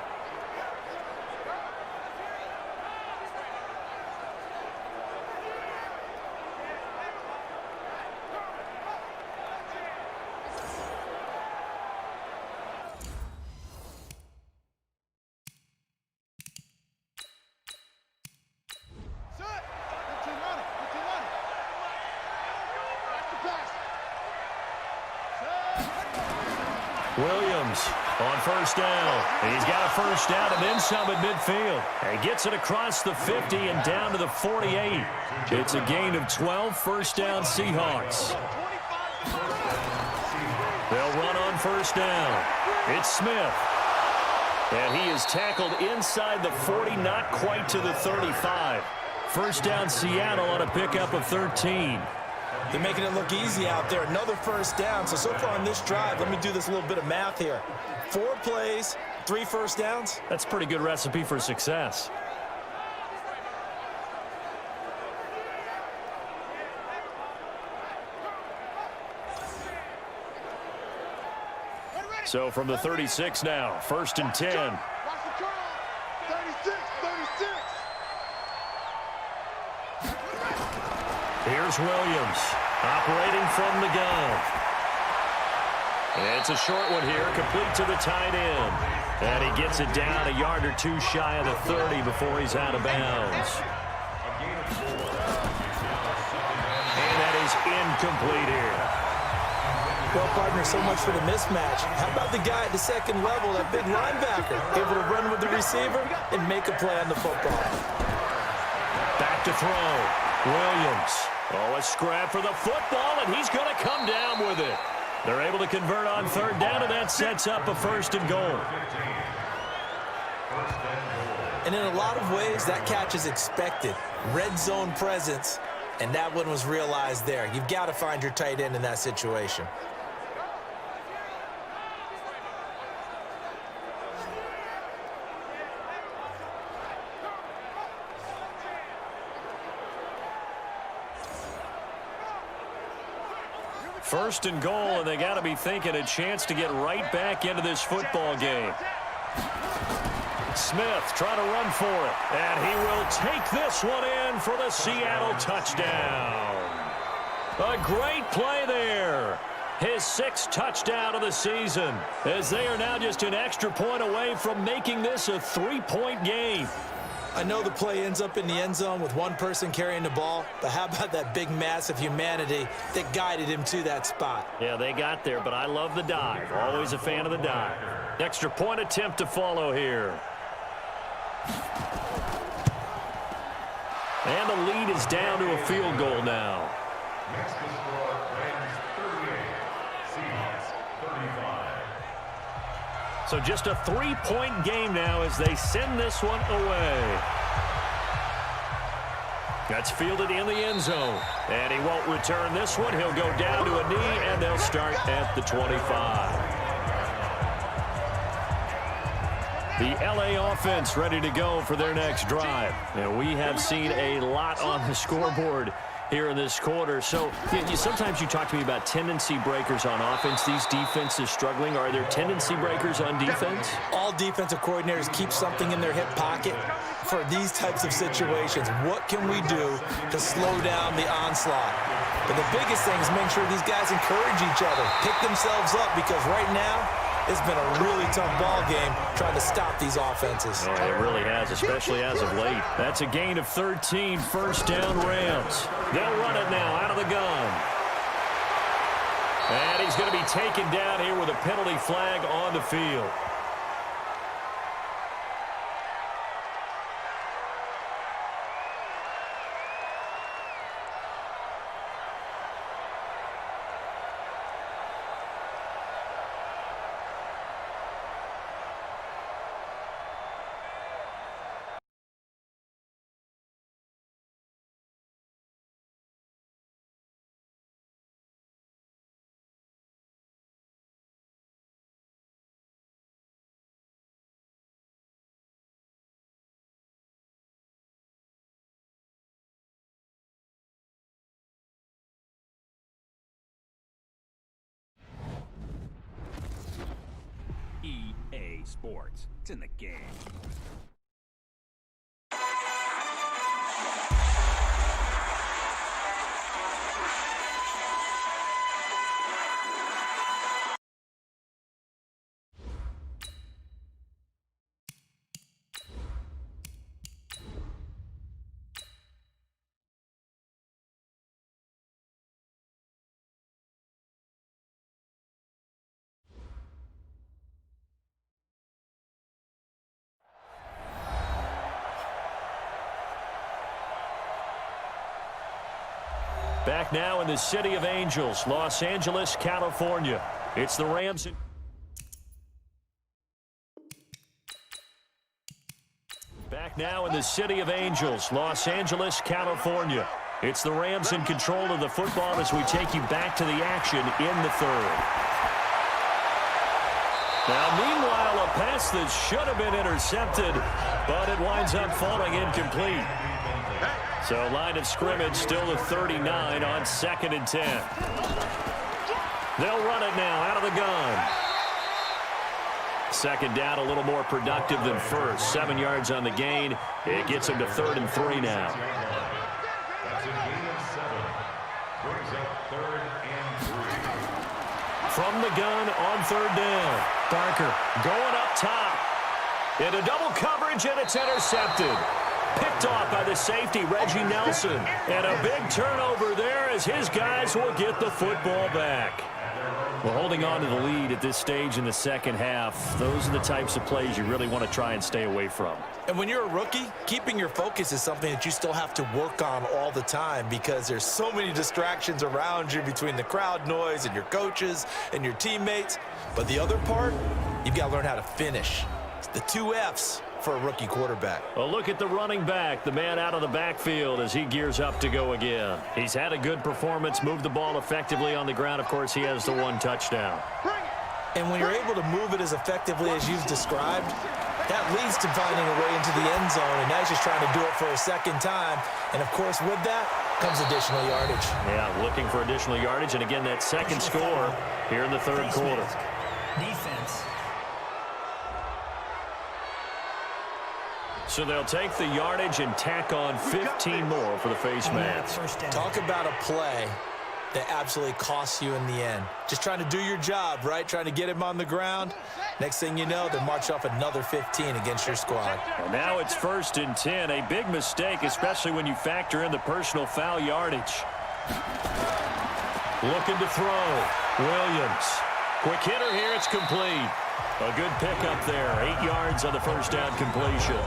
Williams on first down. He's got a first down and then some at midfield. And he gets it across the 50 and down to the 48. It's a gain of 12, first down Seahawks. They'll run on first down. It's Smith. And he is tackled inside the 40, not quite to the 35. First down Seattle on a pickup of 13. They're making it look easy out there. Another first down. So far on this drive, let me do this little bit of math here. 4 plays, 3 first downs. That's a pretty good recipe for success. So from the 36 now, first and 10. 36, 36. Here's Williams, operating from the gun. It's a short one here, complete to the tight end. And he gets it down a yard or two shy of the 30 before he's out of bounds. And that is incomplete here. Well, partner, so much for the mismatch. How about the guy at the second level, that big linebacker, able to run with the receiver and make a play on the football? Back to throw. Williams. Oh, a scrap for the football, and he's going to come down with it. They're able to convert on third down, and that sets up a first and goal. And in a lot of ways, that catch is expected. Red zone presence, and that one was realized there. You've got to find your tight end in that situation. First and goal, and they got to be thinking a chance to get right back into this football game. Smith trying to run for it, and he will take this one in for the Seattle touchdown. A great play there. His 6th touchdown of the season, as they are now just an extra point away from making this a 3-point game. I know the play ends up in the end zone with one person carrying the ball, but how about that big mass of humanity that guided him to that spot? Yeah, they got there, but I love the dive. Always a fan of the dive. Extra point attempt to follow here. And the lead is down to a field goal now. So just a 3-point game now as they send this one away. That's fielded in the end zone. And he won't return this one. He'll go down to a knee, and they'll start at the 25. The LA offense ready to go for their next drive. And we have seen a lot on the scoreboard here in this quarter. So sometimes you talk to me about tendency breakers on offense. These defenses struggling. Are there tendency breakers on defense? All defensive coordinators keep something in their hip pocket for these types of situations. What can we do to slow down the onslaught? But the biggest thing is make sure these guys encourage each other, pick themselves up, because right now it's been a really tough ball game trying to stop these offenses. Oh, it really has, especially as of late. That's a gain of 13, first down Rams. They'll run it now out of the gun. And he's going to be taken down here with a penalty flag on the field. Sports. It's in the game. Back now in the City of Angels, Los Angeles, California. It's the Rams. Back now in the City of Angels, Los Angeles, California. It's the Rams in control of the football as we take you back to the action in the third. Now, meanwhile, a pass that should have been intercepted, but it winds up falling incomplete. So, line of scrimmage still at 39 on 2nd and 10. They'll run it now out of the gun. Second down, a little more productive than first. 7 yards on the gain. It gets them to 3rd and 3 now. From the gun on 3rd down. Barker going up top. Into double coverage, and it's intercepted. Picked off by the safety, Reggie Nelson. And a big turnover there as his guys will get the football back. Well, holding on to the lead at this stage in the second half, those are the types of plays you really want to try and stay away from. And when you're a rookie, keeping your focus is something that you still have to work on all the time because there's so many distractions around you between the crowd noise and your coaches and your teammates. But the other part, you've got to learn how to finish. It's the 2 F's for a rookie quarterback. Well, look at the running back, the man out of the backfield as he gears up to go again. He's had a good performance, moved the ball effectively on the ground. Of course, he has the 1 touchdown. And when you're able to move it as effectively as you've described, that leads to finding a way into the end zone, and now he's just trying to do it for a second time. And, of course, with that comes additional yardage. Yeah, looking for additional yardage, and again, that second score here in the third quarter. Defense. So they'll take the yardage and tack on 15 more for the face mask. Talk about a play that absolutely costs you in the end. Just trying to do your job, right? Trying to get him on the ground. Next thing you know, they march off another 15 against your squad. And now it's 1st and 10. A big mistake, especially when you factor in the personal foul yardage. Looking to throw. Williams. Quick hitter here. It's complete. A good pickup there. 8 yards on the first down completion.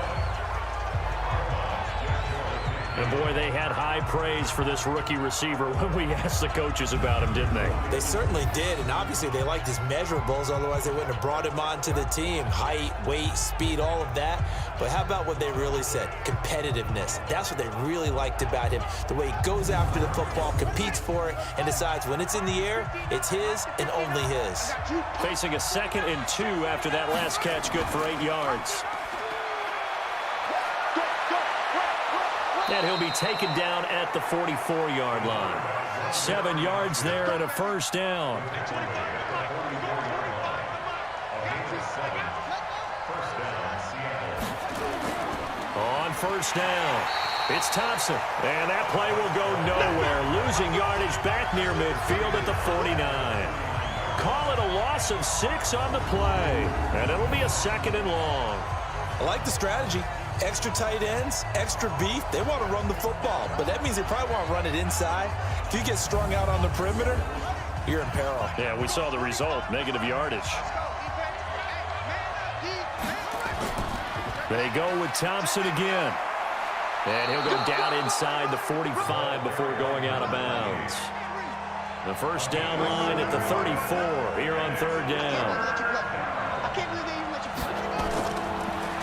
And, boy, they had high praise for this rookie receiver when we asked the coaches about him, didn't they? They certainly did, and obviously they liked his measurables. Otherwise, they wouldn't have brought him onto the team. Height, weight, speed, all of that. But how about what they really said? Competitiveness. That's what they really liked about him. The way he goes after the football, competes for it, and decides when it's in the air, it's his and only his. Facing a 2nd and 2 after that last catch, good for 8 yards. And he'll be taken down at the 44-yard line. 7 yards there and a first down. On first down, it's Thompson. And that play will go nowhere. Losing yardage back near midfield at the 49. Call it a loss of 6 on the play. And it'll be a 2nd and long. I like the strategy. Extra tight ends, extra beef. They want to run the football, but that means they probably want to run it inside. If you get strung out on the perimeter, you're in peril. Yeah, we saw the result, negative yardage. They go with Thompson again. And he'll go down inside the 45 before going out of bounds. The first down line at the 34 here on 3rd down.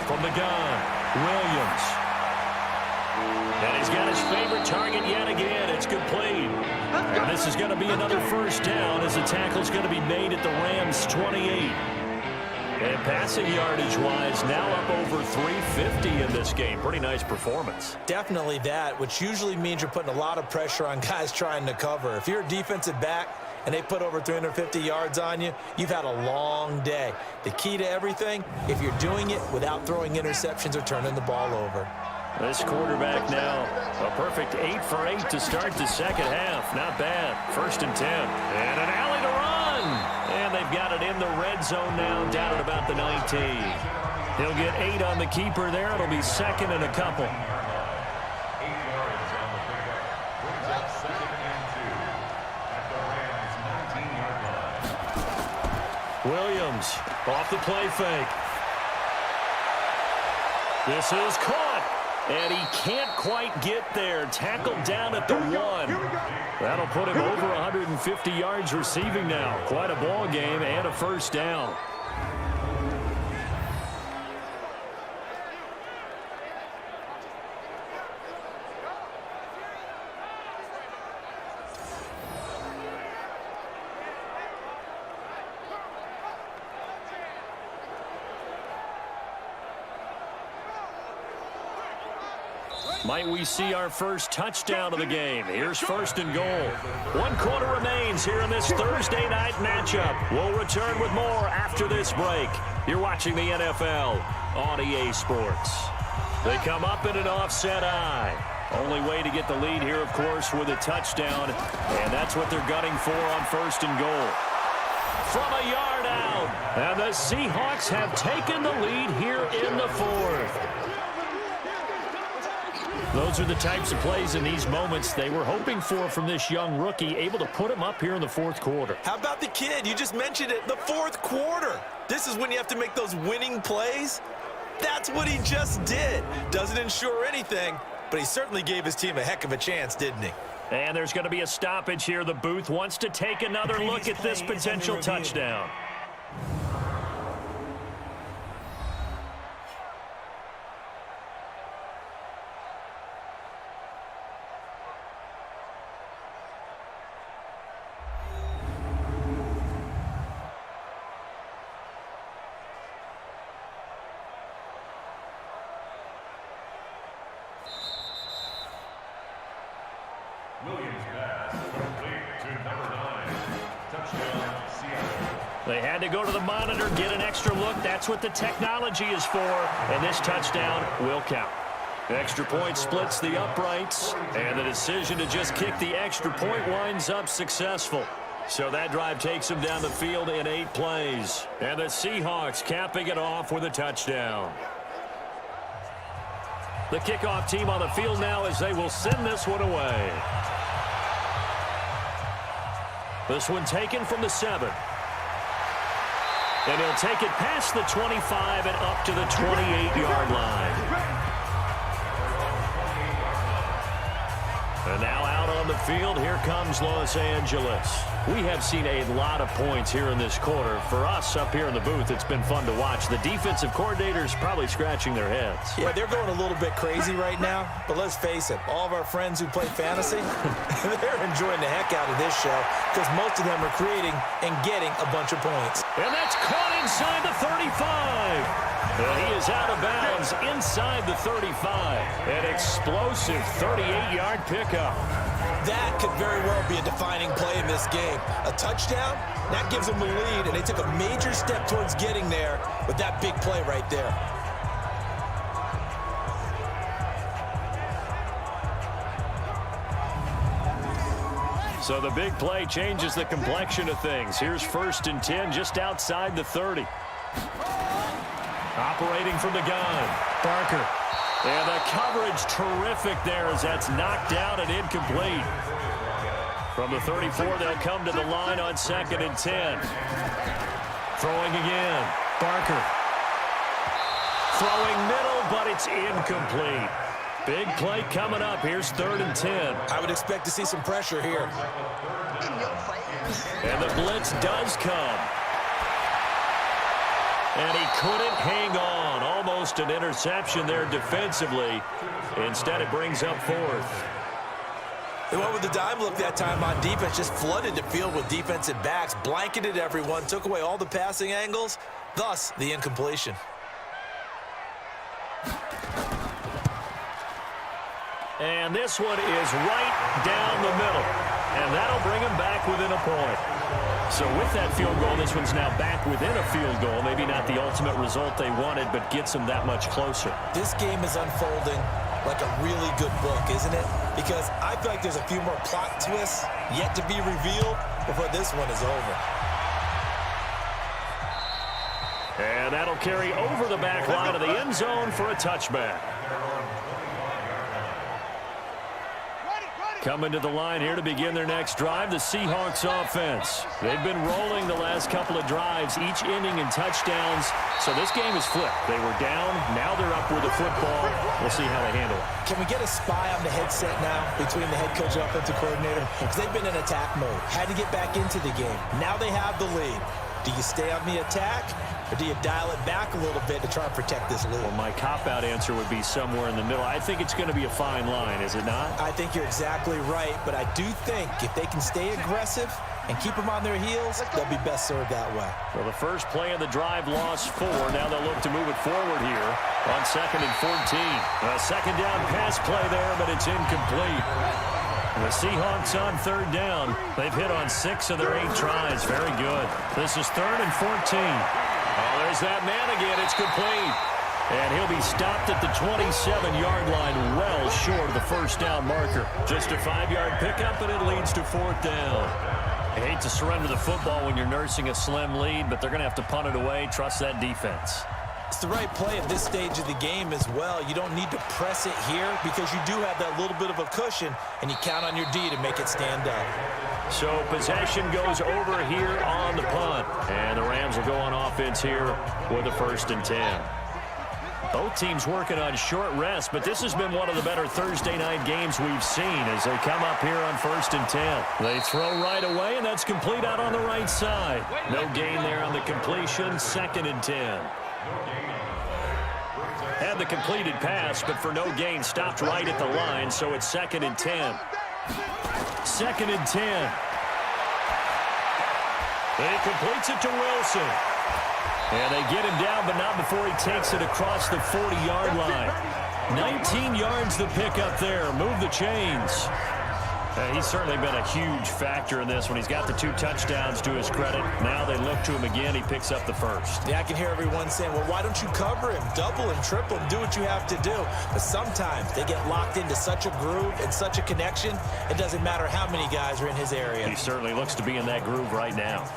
From the gun. Williams. And he's got his favorite target yet again. It's complete. And this is going to be another first down as the tackle's going to be made at the Rams' 28. And passing yardage-wise, now up over 350 in this game. Pretty nice performance. Definitely that, which usually means you're putting a lot of pressure on guys trying to cover. If you're a defensive back and they put over 350 yards on you, you've had a long day. The key to everything, if you're doing it without throwing interceptions or turning the ball over. This quarterback now, a perfect 8 for 8 to start the second half. Not bad. 1st and 10. And an alley to run. And they've got it in the red zone now, down at about the 19. He'll get 8 on the keeper there. It'll be 2nd and a couple. Williams off the play fake. This is caught. And he can't quite get there. Tackled down at the 1. That'll put him over 150 yards receiving now. Quite a ball game and a 1st down. Might we see our first touchdown of the game? Here's 1st and goal. 1 quarter remains here in this Thursday night matchup. We'll return with more after this break. You're watching the NFL on EA Sports. They come up in an offset eye. Only way to get the lead here, of course, with a touchdown. And that's what they're gunning for on 1st and goal. From a yard out. And the Seahawks have taken the lead here in the 4th. Those are the types of plays in these moments they were hoping for from this young rookie, able to put him up here in the 4th quarter. How about the kid? You just mentioned it, the 4th quarter. This is when you have to make those winning plays. That's what he just did. Doesn't ensure anything, but he certainly gave his team a heck of a chance, didn't he? And there's going to be a stoppage here. The booth wants to take another look at this potential touchdown. They had to go to the monitor, get an extra look. That's what the technology is for. And this touchdown will count. Extra point splits the uprights. And the decision to just kick the extra point winds up successful. So that drive takes them down the field in 8 plays. And the Seahawks capping it off with a touchdown. The kickoff team on the field now as they will send this one away. This one taken from the 7. And he'll take it past the 25 and up to the 28-yard line. And now out on the field, here comes Los Angeles. We have seen a lot of points here in this quarter. For us up here in the booth, it's been fun to watch. The defensive coordinators probably scratching their heads. Yeah, they're going a little bit crazy right now. But let's face it, all of our friends who play fantasy, they're enjoying the heck out of this show because most of them are creating and getting a bunch of points. And that's caught inside the 35. And he is out of bounds inside the 35. An explosive 38-yard pickup. That could very well be a defining play in this game. A touchdown, that gives them the lead, and they took a major step towards getting there with that big play right there. So the big play changes the complexion of things. Here's 1st and 10 just outside the 30. Operating from the gun, Barker. And the coverage terrific there as that's knocked down and incomplete. From the 34, they'll come to the line on 2nd and 10. Throwing again, Barker. Throwing middle, but it's incomplete. Big play coming up. Here's 3rd and 10. I would expect to see some pressure here. And the blitz does come. And he couldn't hang on. Almost an interception there defensively. Instead, it brings up 4th. They went with the dime look that time on defense, just flooded the field with defensive backs, blanketed everyone, took away all the passing angles, thus the incompletion. And this one is right down the middle. And that'll bring him back within a point. So with that field goal, this one's now back within a field goal. Maybe not the ultimate result they wanted, but gets them that much closer. This game is unfolding like a really good book, isn't it? Because I feel like there's a few more plot twists yet to be revealed before this one is over. And that'll carry over the back line of the end zone for a touchback. Coming to the line here to begin their next drive, the Seahawks offense. They've been rolling the last couple of drives, each ending in touchdowns. So this game is flipped. They were down. Now they're up with the football. We'll see how they handle it. Can we get a spy on the headset now between the head coach and offensive coordinator? Because they've been in attack mode. Had to get back into the game. Now they have the lead. Do you stay on the attack, or do you dial it back a little bit to try and protect this lead? Well, my cop-out answer would be somewhere in the middle. I think it's going to be a fine line, is it not? I think you're exactly right, but I do think if they can stay aggressive and keep them on their heels, they'll be best served that way. Well, the first play of the drive lost 4. Now they'll look to move it forward here on 2nd and 14. A second down pass play there, but it's incomplete. The Seahawks on 3rd down. They've hit on 6 of their 8 tries. Very good. This is 3rd and 14. Oh, there's that man again. It's complete. And he'll be stopped at the 27-yard line, well short of the first down marker. Just a 5-yard pickup, and it leads to 4th down. I hate to surrender the football when you're nursing a slim lead, but they're going to have to punt it away. Trust that defense. It's the right play at this stage of the game as well. You don't need to press it here because you do have that little bit of a cushion, and you count on your D to make it stand up. So possession goes over here on the punt. And the Rams will go on offense here with a 1st and 10. Both teams working on short rest, but this has been one of the better Thursday night games we've seen as they come up here on 1st and 10. They throw right away, and that's complete out on the right side. No gain there on the completion, 2nd and 10. Had the completed pass, but for no gain, stopped right at the line, so it's 2nd and 10. 2nd and 10. He completes it to Wilson. And they get him down, but not before he takes it across the 40-yard line. 19 yards the pick up there. Move the chains. He's certainly been a huge factor in this when he's got the 2 touchdowns to his credit. Now they look to him again. He picks up the 1st. Yeah, I can hear everyone saying, well, why don't you cover him, double him, triple him, do what you have to do. But sometimes they get locked into such a groove and such a connection, it doesn't matter how many guys are in his area. He certainly looks to be in that groove right now.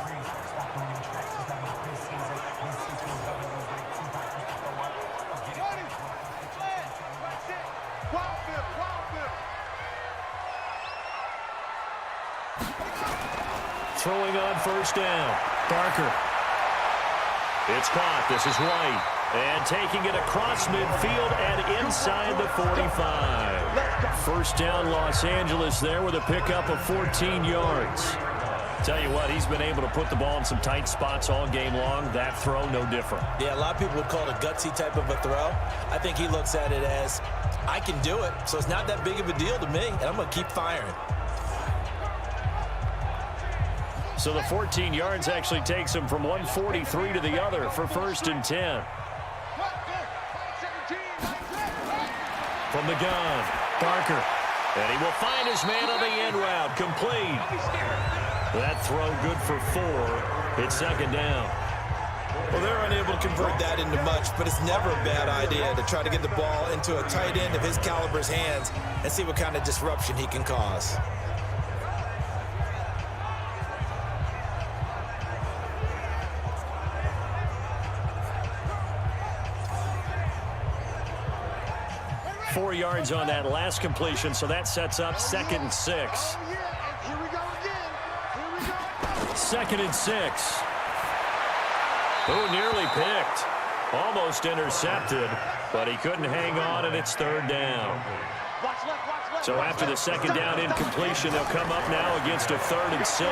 Throwing on 1st down. Barker. It's caught. This is White. And taking it across midfield and inside the 45. 1st down Los Angeles there with a pickup of 14 yards. Tell you what, he's been able to put the ball in some tight spots all game long. That throw, no different. Yeah, a lot of people would call it a gutsy type of a throw. I think he looks at it as, I can do it, so it's not that big of a deal to me, and I'm going to keep firing. So the 14 yards actually takes him from 143 to the other for 1st and 10. From the gun, Barker. And he will find his man on the end route. Complete. That throw good for 4. It's 2nd down. Well, they're unable to convert that into much, but it's never a bad idea to try to get the ball into a tight end of his caliber's hands and see what kind of disruption he can cause. Four yards on that last completion, so that sets up 2nd and 6. 2nd and 6. Oh, nearly picked. Almost intercepted, but he couldn't hang on, and it's 3rd down. So after the 2nd down incompletion, they'll come up now against a 3rd and 6.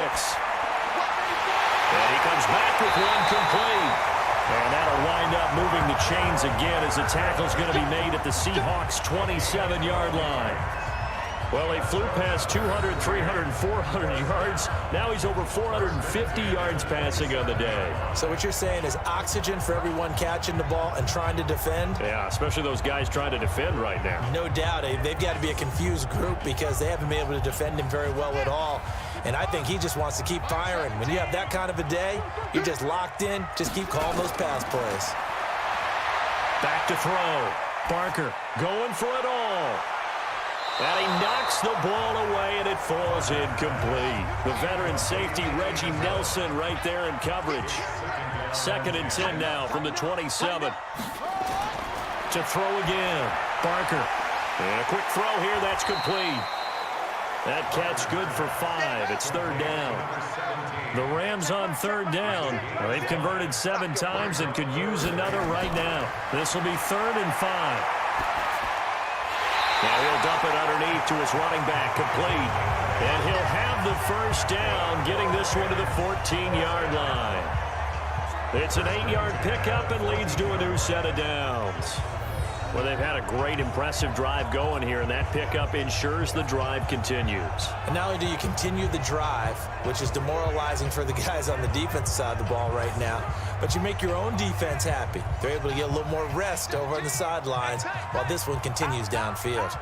And he comes back with one complete. And that'll wind up moving the chains again as the tackle's going to be made at the Seahawks' 27-yard line. Well, he flew past 200, 300, 400 yards. Now he's over 450 yards passing on the day. So what you're saying is oxygen for everyone catching the ball and trying to defend? Yeah, especially those guys trying to defend right now. No doubt. They've got to be a confused group because they haven't been able to defend him very well at all. And I think he just wants to keep firing. When you have that kind of a day, you're just locked in. Just keep calling those pass plays. Back to throw. Barker going for it all. And he knocks the ball away, and it falls incomplete. The veteran safety, Reggie Nelson, right there in coverage. 2nd and 10 now from the 27. To throw again. Barker. And a quick throw here. That's complete. That catch good for 5. It's 3rd down. The Rams on 3rd down. They've converted 7 times and could use another right now. This will be 3rd and 5. Now he'll dump it underneath to his running back, complete. And he'll have the 1st down, getting this one to the 14-yard line. It's an 8-yard pickup and leads to a new set of downs. Well, they've had a great, impressive drive going here, and that pickup ensures the drive continues. And not only do you continue the drive, which is demoralizing for the guys on the defense side of the ball right now, but you make your own defense happy. They're able to get a little more rest over on the sidelines while this one continues downfield.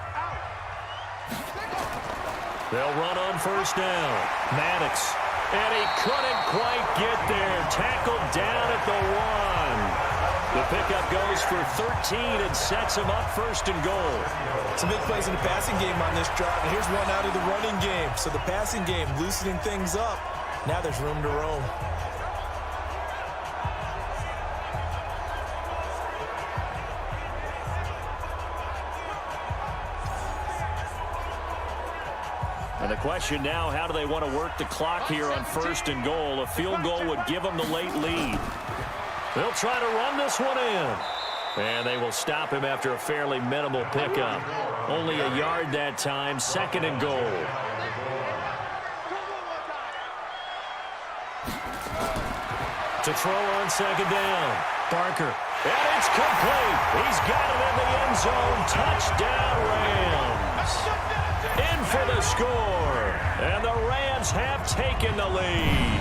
They'll run on 1st down. Maddox. And he couldn't quite get there. Tackled down at the 1. The pickup goes for 13 and sets him up 1st and goal. Some big plays in the passing game on this drive, and here's one out of the running game. So the passing game loosening things up. Now there's room to roam. And the question now, how do they want to work the clock here on 1st and goal? A field goal would give them the late lead. They'll try to run this one in. And they will stop him after a fairly minimal pickup. Only a yard that time, 2nd and goal. To throw on 2nd down. Barker. And it's complete. He's got it in the end zone. Touchdown, Rams. In for the score. And the Rams have taken the lead.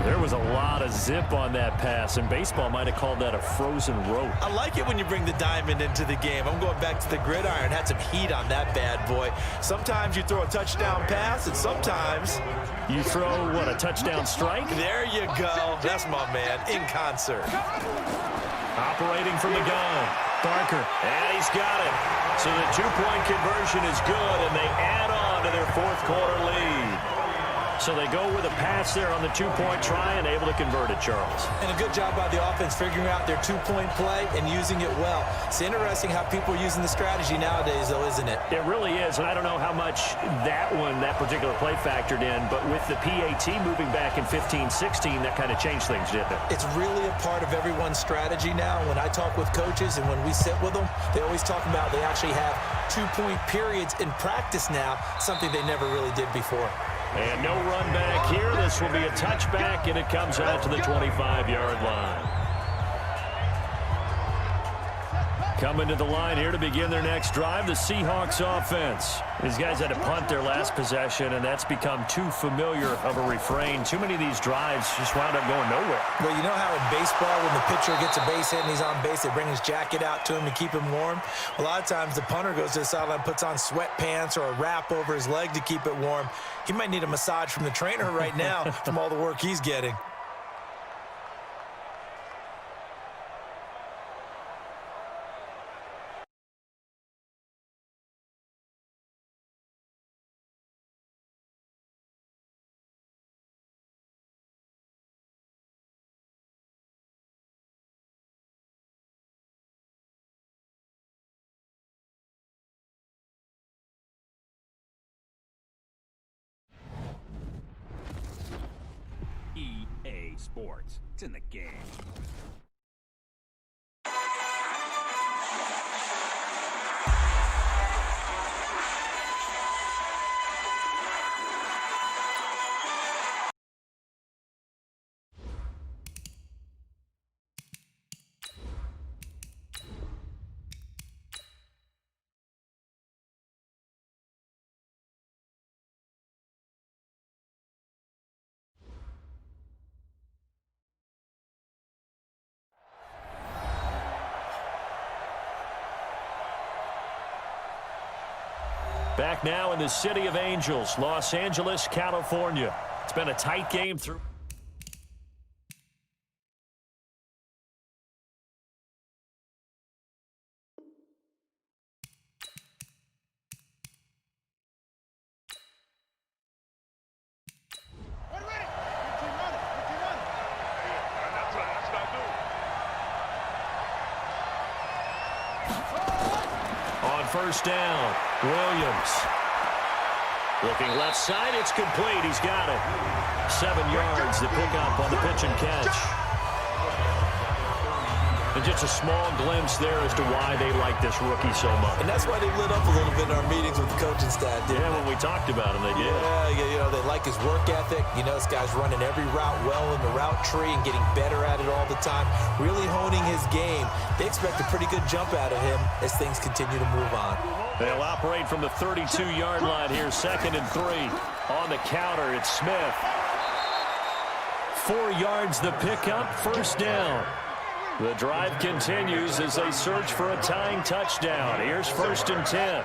There was a lot of zip on that pass, and baseball might have called that a frozen rope. I like it when you bring the diamond into the game. I'm going back to the gridiron. Had some heat on that bad boy. Sometimes you throw a touchdown pass, and sometimes you throw, what, a touchdown strike? There you go. That's my man, in concert. Operating from the gun. Barker, and he's got it. So the 2-point conversion is good, and they add on to their 4th quarter lead. So they go with a pass there on the 2-point try and able to convert it, Charles. And a good job by the offense figuring out their 2-point play and using it well. It's interesting how people are using the strategy nowadays, though, isn't it? It really is, and I don't know how much that particular play factored in, but with the PAT moving back in 15-16, that kind of changed things, didn't it? It's really a part of everyone's strategy now. When I talk with coaches and when we sit with them, they always talk about they actually have 2-point periods in practice now, something they never really did before. And no run back here. This will be a touchback, and it comes out to the 25-yard line. Coming to the line here to begin their next drive, the Seahawks offense. These guys had to punt their last possession, and that's become too familiar of a refrain. Too many of these drives just wound up going nowhere. Well, you know how in baseball, when the pitcher gets a base hit and he's on base, they bring his jacket out to him to keep him warm? A lot of times the punter goes to the sideline, puts on sweatpants or a wrap over his leg to keep it warm. He might need a massage from the trainer right now from all the work he's getting. EA Sports. It's in the game. Back now in the City of Angels, Los Angeles, California. It's been a tight game through. First down, Williams. Looking left side, it's complete. He's got it. 7 yards to pick up on the pitch and catch. And just a small glimpse there as to why they like this rookie so much. And that's why they lit up a little bit in our meetings with the coaching staff. Yeah, when we talked about him, they did. Yeah, they like his work ethic. This guy's running every route well in the route tree and getting better at it all the time, really honing his game. They expect a pretty good jump out of him as things continue to move on. They'll operate from the 32-yard line here, 2nd and 3. On the counter, it's Smith. 4 yards the pickup, first down. The drive continues as they search for a tying touchdown. Here's 1st and 10.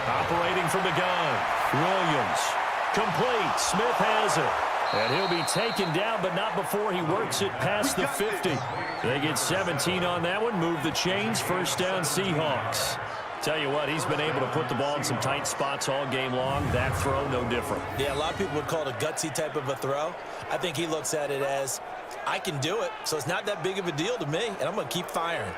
Operating from the gun, Williams. Complete, Smith has it. And he'll be taken down, but not before he works it past the 50. They get 17 on that one, move the chains, first down Seahawks. Tell you what, he's been able to put the ball in some tight spots all game long. That throw, no different. Yeah, a lot of people would call it a gutsy type of a throw. I think he looks at it as, I can do it, so it's not that big of a deal to me, and I'm going to keep firing.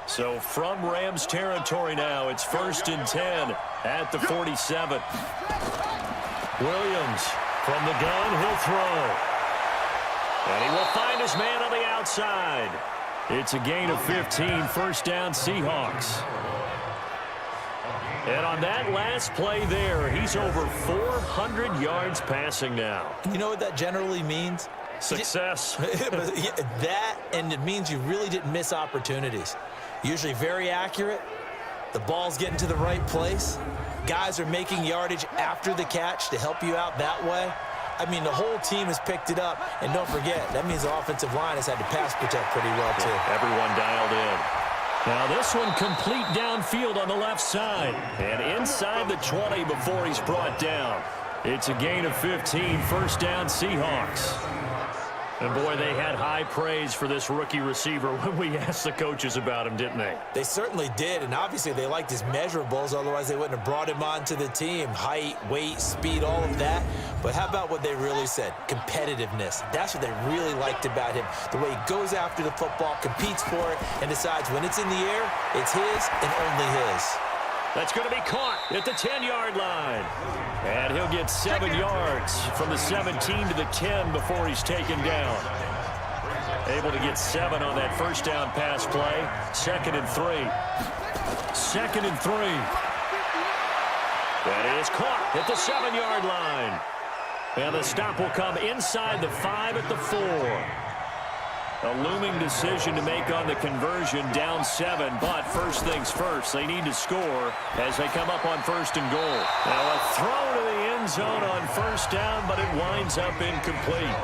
So from Rams territory now, it's 1st and 10 at the 47. Williams from the gun, he'll throw. And he will find his man on the outside. It's a gain of 15, first down Seahawks. And on that last play there, he's over 400 yards passing now. You know what that generally means? Success. That, and it means you really didn't miss opportunities. Usually very accurate. The ball's getting to the right place. Guys are making yardage after the catch to help you out that way. I mean, the whole team has picked it up. And don't forget, that means the offensive line has had to pass protect pretty well, too. Everyone dialed in. Now this one complete downfield on the left side. And inside the 20 before he's brought down. It's a gain of 15, first down Seahawks. And, boy, they had high praise for this rookie receiver when we asked the coaches about him, didn't they? They certainly did, and obviously they liked his measurables. Otherwise, they wouldn't have brought him onto the team. Height, weight, speed, all of that. But how about what they really said? Competitiveness. That's what they really liked about him. The way he goes after the football, competes for it, and decides when it's in the air, it's his and only his. That's going to be caught at the 10-yard line. And he'll get 7 yards from the 17 to the 10 before he's taken down. Able to get 7 on that first down pass play. 2nd and 3. 2nd and 3. That is caught at the 7-yard line. And the stop will come inside the 5 at the 4. A looming decision to make on the conversion, down 7, but first things first, they need to score as they come up on 1st and goal. Now a throw to the end zone on first down, but it winds up incomplete.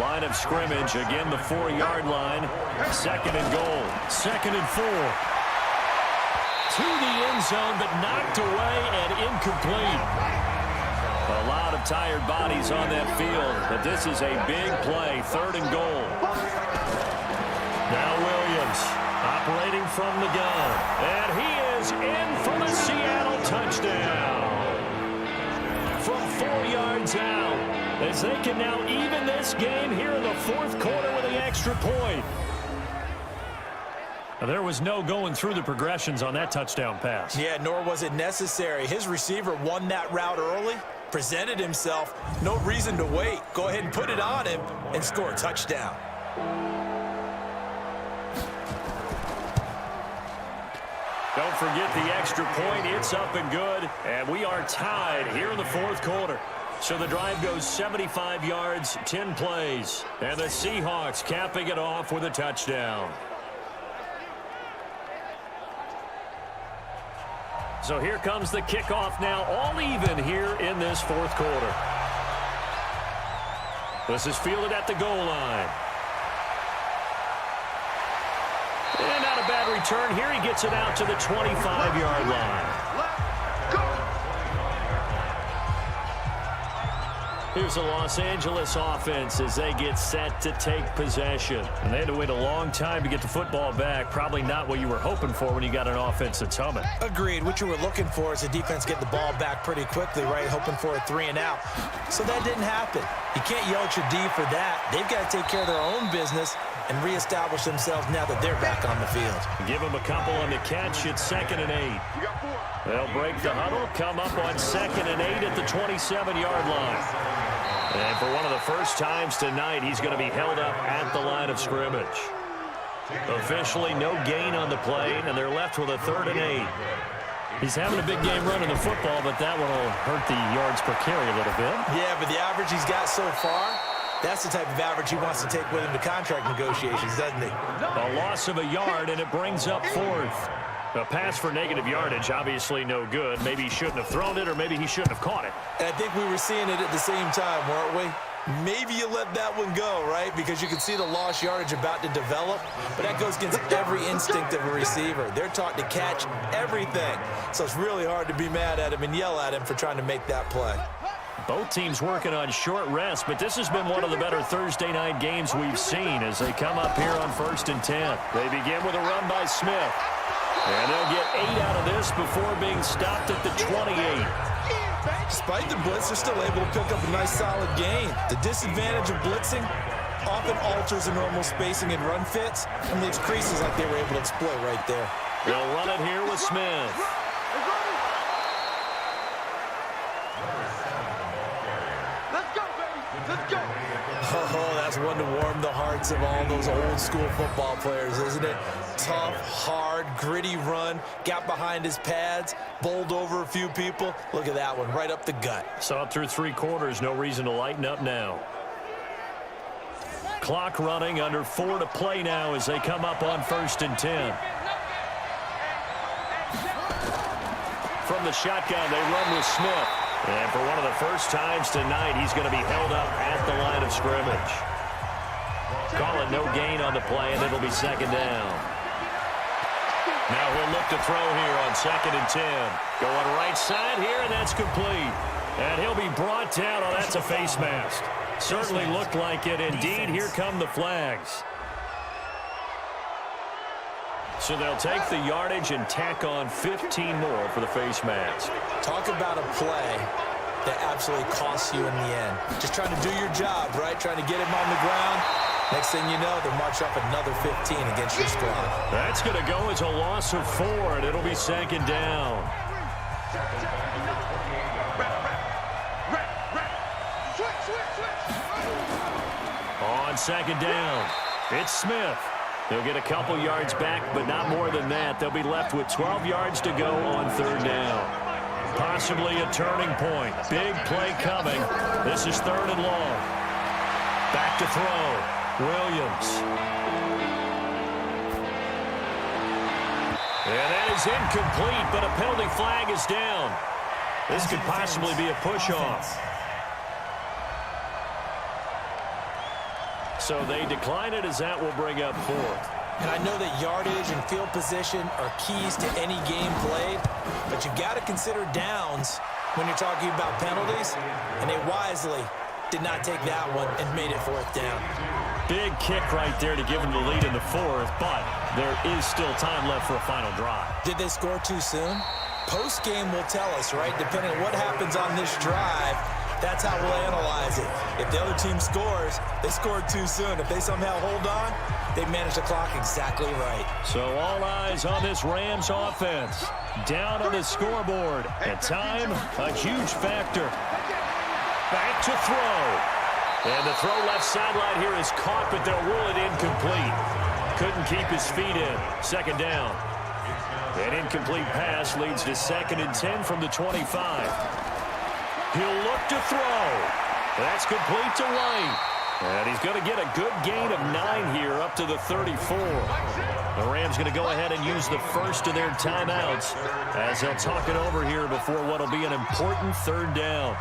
Line of scrimmage, again the 4-yard line, 2nd and goal, 2nd and 4. To the end zone, but knocked away and incomplete. A lot of tired bodies on that field, but this is a big play, 3rd and goal. Now Williams operating from the gun, and he is in for the Seattle touchdown. From 4 yards out, as they can now even this game here in the 4th quarter with the extra point. There was no going through the progressions on that touchdown pass. Yeah, nor was it necessary. His receiver won that route early, presented himself, no reason to wait. Go ahead and put it on him and score a touchdown. Don't forget the extra point. It's up and good, and we are tied here in the 4th quarter. So the drive goes 75 yards, 10 plays, and the Seahawks capping it off with a touchdown. So here comes the kickoff now, all even here in this 4th quarter. This is fielded at the goal line. And not a bad return here. He gets it out to the 25-yard line. Here's the Los Angeles offense as they get set to take possession. And they had to wait a long time to get the football back. Probably not what you were hoping for when you got an offense that's humming. Agreed. What you were looking for is the defense get the ball back pretty quickly, right? Hoping for a 3-and-out. So that didn't happen. You can't yell at your D for that. They've got to take care of their own business and reestablish themselves now that they're back on the field. Give them a couple on the catch. It's 2nd and 8. They'll break the huddle, come up on 2nd and 8 at the 27-yard line. And for one of the first times tonight, he's going to be held up at the line of scrimmage. Officially, no gain on the play, and they're left with a 3rd and 8. He's having a big game running the football, but that one will hurt the yards per carry a little bit. Yeah, but the average he's got so far, that's the type of average he wants to take with him to contract negotiations, doesn't he? A loss of a yard, and it brings up 4th. A pass for negative yardage, obviously no good. Maybe he shouldn't have thrown it, or maybe he shouldn't have caught it. And I think we were seeing it at the same time, weren't we? Maybe you let that one go, right? Because you can see the lost yardage about to develop. But that goes against every instinct of a receiver. They're taught to catch everything. So it's really hard to be mad at him and yell at him for trying to make that play. Both teams working on short rest, but this has been one of the better Thursday night games we've seen as they come up here on 1st and 10. They begin with a run by Smith. And they'll get 8 out of this before being stopped at the 28. Despite the blitz, they're still able to pick up a nice solid gain. The disadvantage of blitzing often alters the normal spacing and run fits and leaves creases like they were able to exploit right there. They'll run it here with Smith. Let's go, baby. Let's go. Oh, that's one to warm the hearts of all those old school football players, isn't it? Tough, hard, gritty run, got behind his pads, bowled over a few people. Look at that one, right up the gut. Saw it through 3 quarters, no reason to lighten up now. Clock running, under 4 to play now as they come up on 1st and 10. From the shotgun, they run with Smith. And for one of the first times tonight, he's going to be held up at the line of scrimmage. Call it no gain on the play, and it'll be 2nd down. Now he'll look to throw here on 2nd and 10. Going right side here, and that's complete. And he'll be brought down. Oh, that's a face mask. Certainly looked like it. Indeed, here come the flags. So they'll take the yardage and tack on 15 more for the face mask. Talk about a play that absolutely costs you in the end. Just trying to do your job, right? Trying to get him on the ground. Next thing you know, they'll march up another 15 against your squad. That's going to go as a loss of 4, and it'll be 2nd down. On 2nd down, it's Smith. They'll get a couple yards back, but not more than that. They'll be left with 12 yards to go on 3rd down. Possibly a turning point. Big play coming. This is 3rd and long. Back to throw. Williams. And that is incomplete, but a penalty flag is down. This could possibly be a push-off. So they decline it as that will bring up 4th. And I know that yardage and field position are keys to any game played, but you've got to consider downs when you're talking about penalties, and they wisely did not take that one and made it 4th down. Big kick right there to give them the lead in the 4th, but there is still time left for a final drive. Did they score too soon? Post-game will tell us, right? Depending on what happens on this drive, that's how we'll analyze it. If the other team scores, they scored too soon. If they somehow hold on, they manage the clock exactly right. So all eyes on this Rams offense. Down on the scoreboard. And time, a huge factor. Back to throw. And the throw left sideline here is caught, but they'll rule it incomplete. Couldn't keep his feet in. 2nd down. An incomplete pass leads to 2nd and 10 from the 25. He'll look to throw. That's complete to White. And he's going to get a good gain of 9 here up to the 34. The Rams going to go ahead and use the first of their timeouts as they'll talk it over here before what will be an important 3rd down.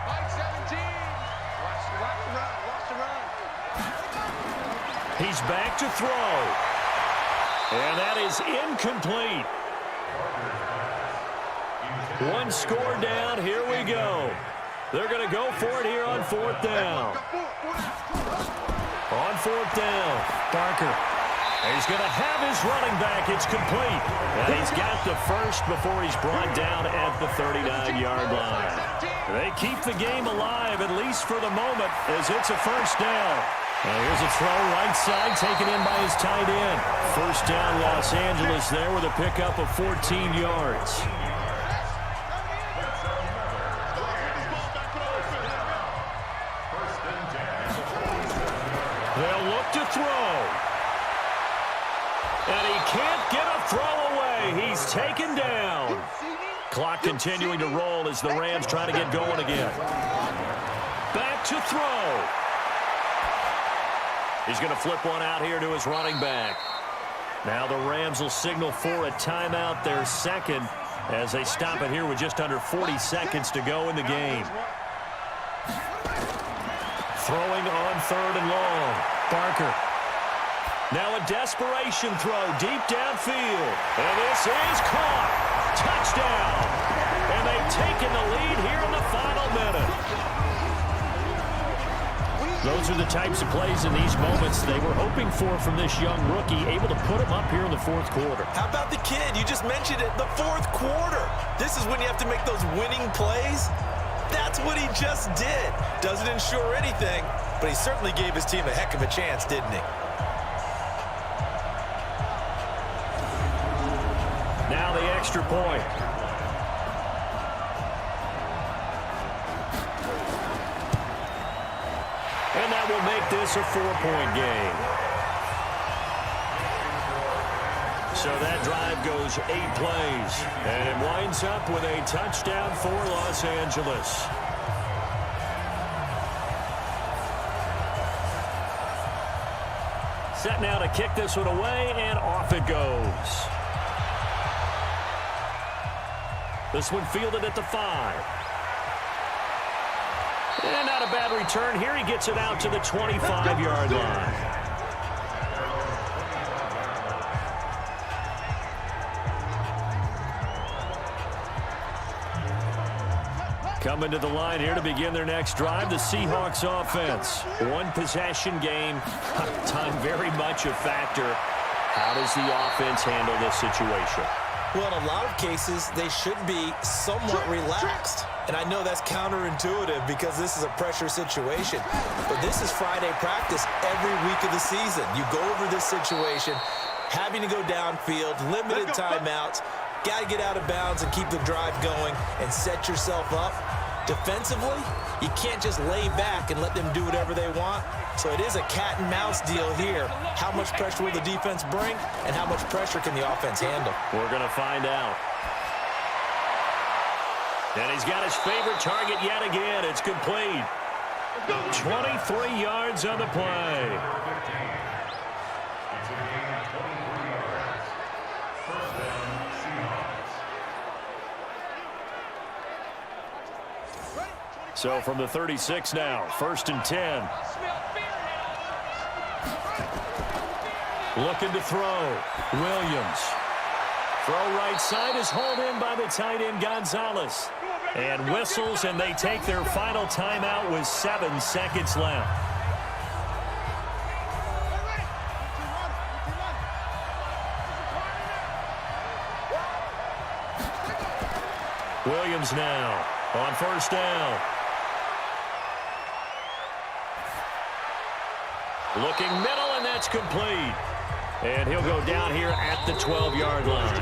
He's back to throw. And that is incomplete. One score down. Here we go. They're going to go for it here on fourth down. On fourth down, Barker. He's going to have his running back. It's complete. And he's got the first before he's brought down at the 39-yard line. They keep the game alive, at least for the moment, as it's a first down. Now here's a throw right side taken in by his tight end. First down, Los Angeles there with a pickup of 14 yards. They'll look to throw. And he can't get a throw away. He's taken down. Clock continuing to roll as the Rams try to get going again. Back to throw. He's going to flip one out here to his running back. Now the Rams will signal for a timeout, their second, as they stop it here with just under 40 seconds to go in the game. Throwing on third and long. Barker. Now a desperation throw deep downfield. And this is caught. Touchdown. And they've taken the lead here in the final minute. Those are the types of plays in these moments they were hoping for from this young rookie, able to put him up here in the fourth quarter. How about the kid? You just mentioned it, the fourth quarter. This is when you have to make those winning plays. That's what he just did. Doesn't ensure anything, but he certainly gave his team a heck of a chance, didn't he? Now the extra point. And that will make this a 4-point game. So that drive goes 8 plays. And it winds up with a touchdown for Los Angeles. Set now to kick this one away, and off it goes. This one fielded at the 5. And not a bad return here. He gets it out to the 25-yard line. Coming to the line here to begin their next drive, the Seahawks offense. One possession game. Time very much a factor. How does the offense handle this situation? Well, in a lot of cases, they should be somewhat relaxed. And I know that's counterintuitive because this is a pressure situation. But this is Friday practice every week of the season. You go over this situation, having to go downfield, limited timeouts, got to get out of bounds and keep the drive going and set yourself up. Defensively, you can't just lay back and let them do whatever they want. So it is a cat and mouse deal here. How much pressure will the defense bring, and how much pressure can the offense handle? We're going to find out. And he's got his favorite target yet again. It's complete. 23 yards on the play. So from the 36 now, 1st and 10. Looking to throw. Williams. Throw right side is hauled in by the tight end Gonzalez. And whistles, and they take their final timeout with 7 seconds left. Williams now on 1st down. Looking middle, and that's complete. And he'll go down here at the 12-yard line.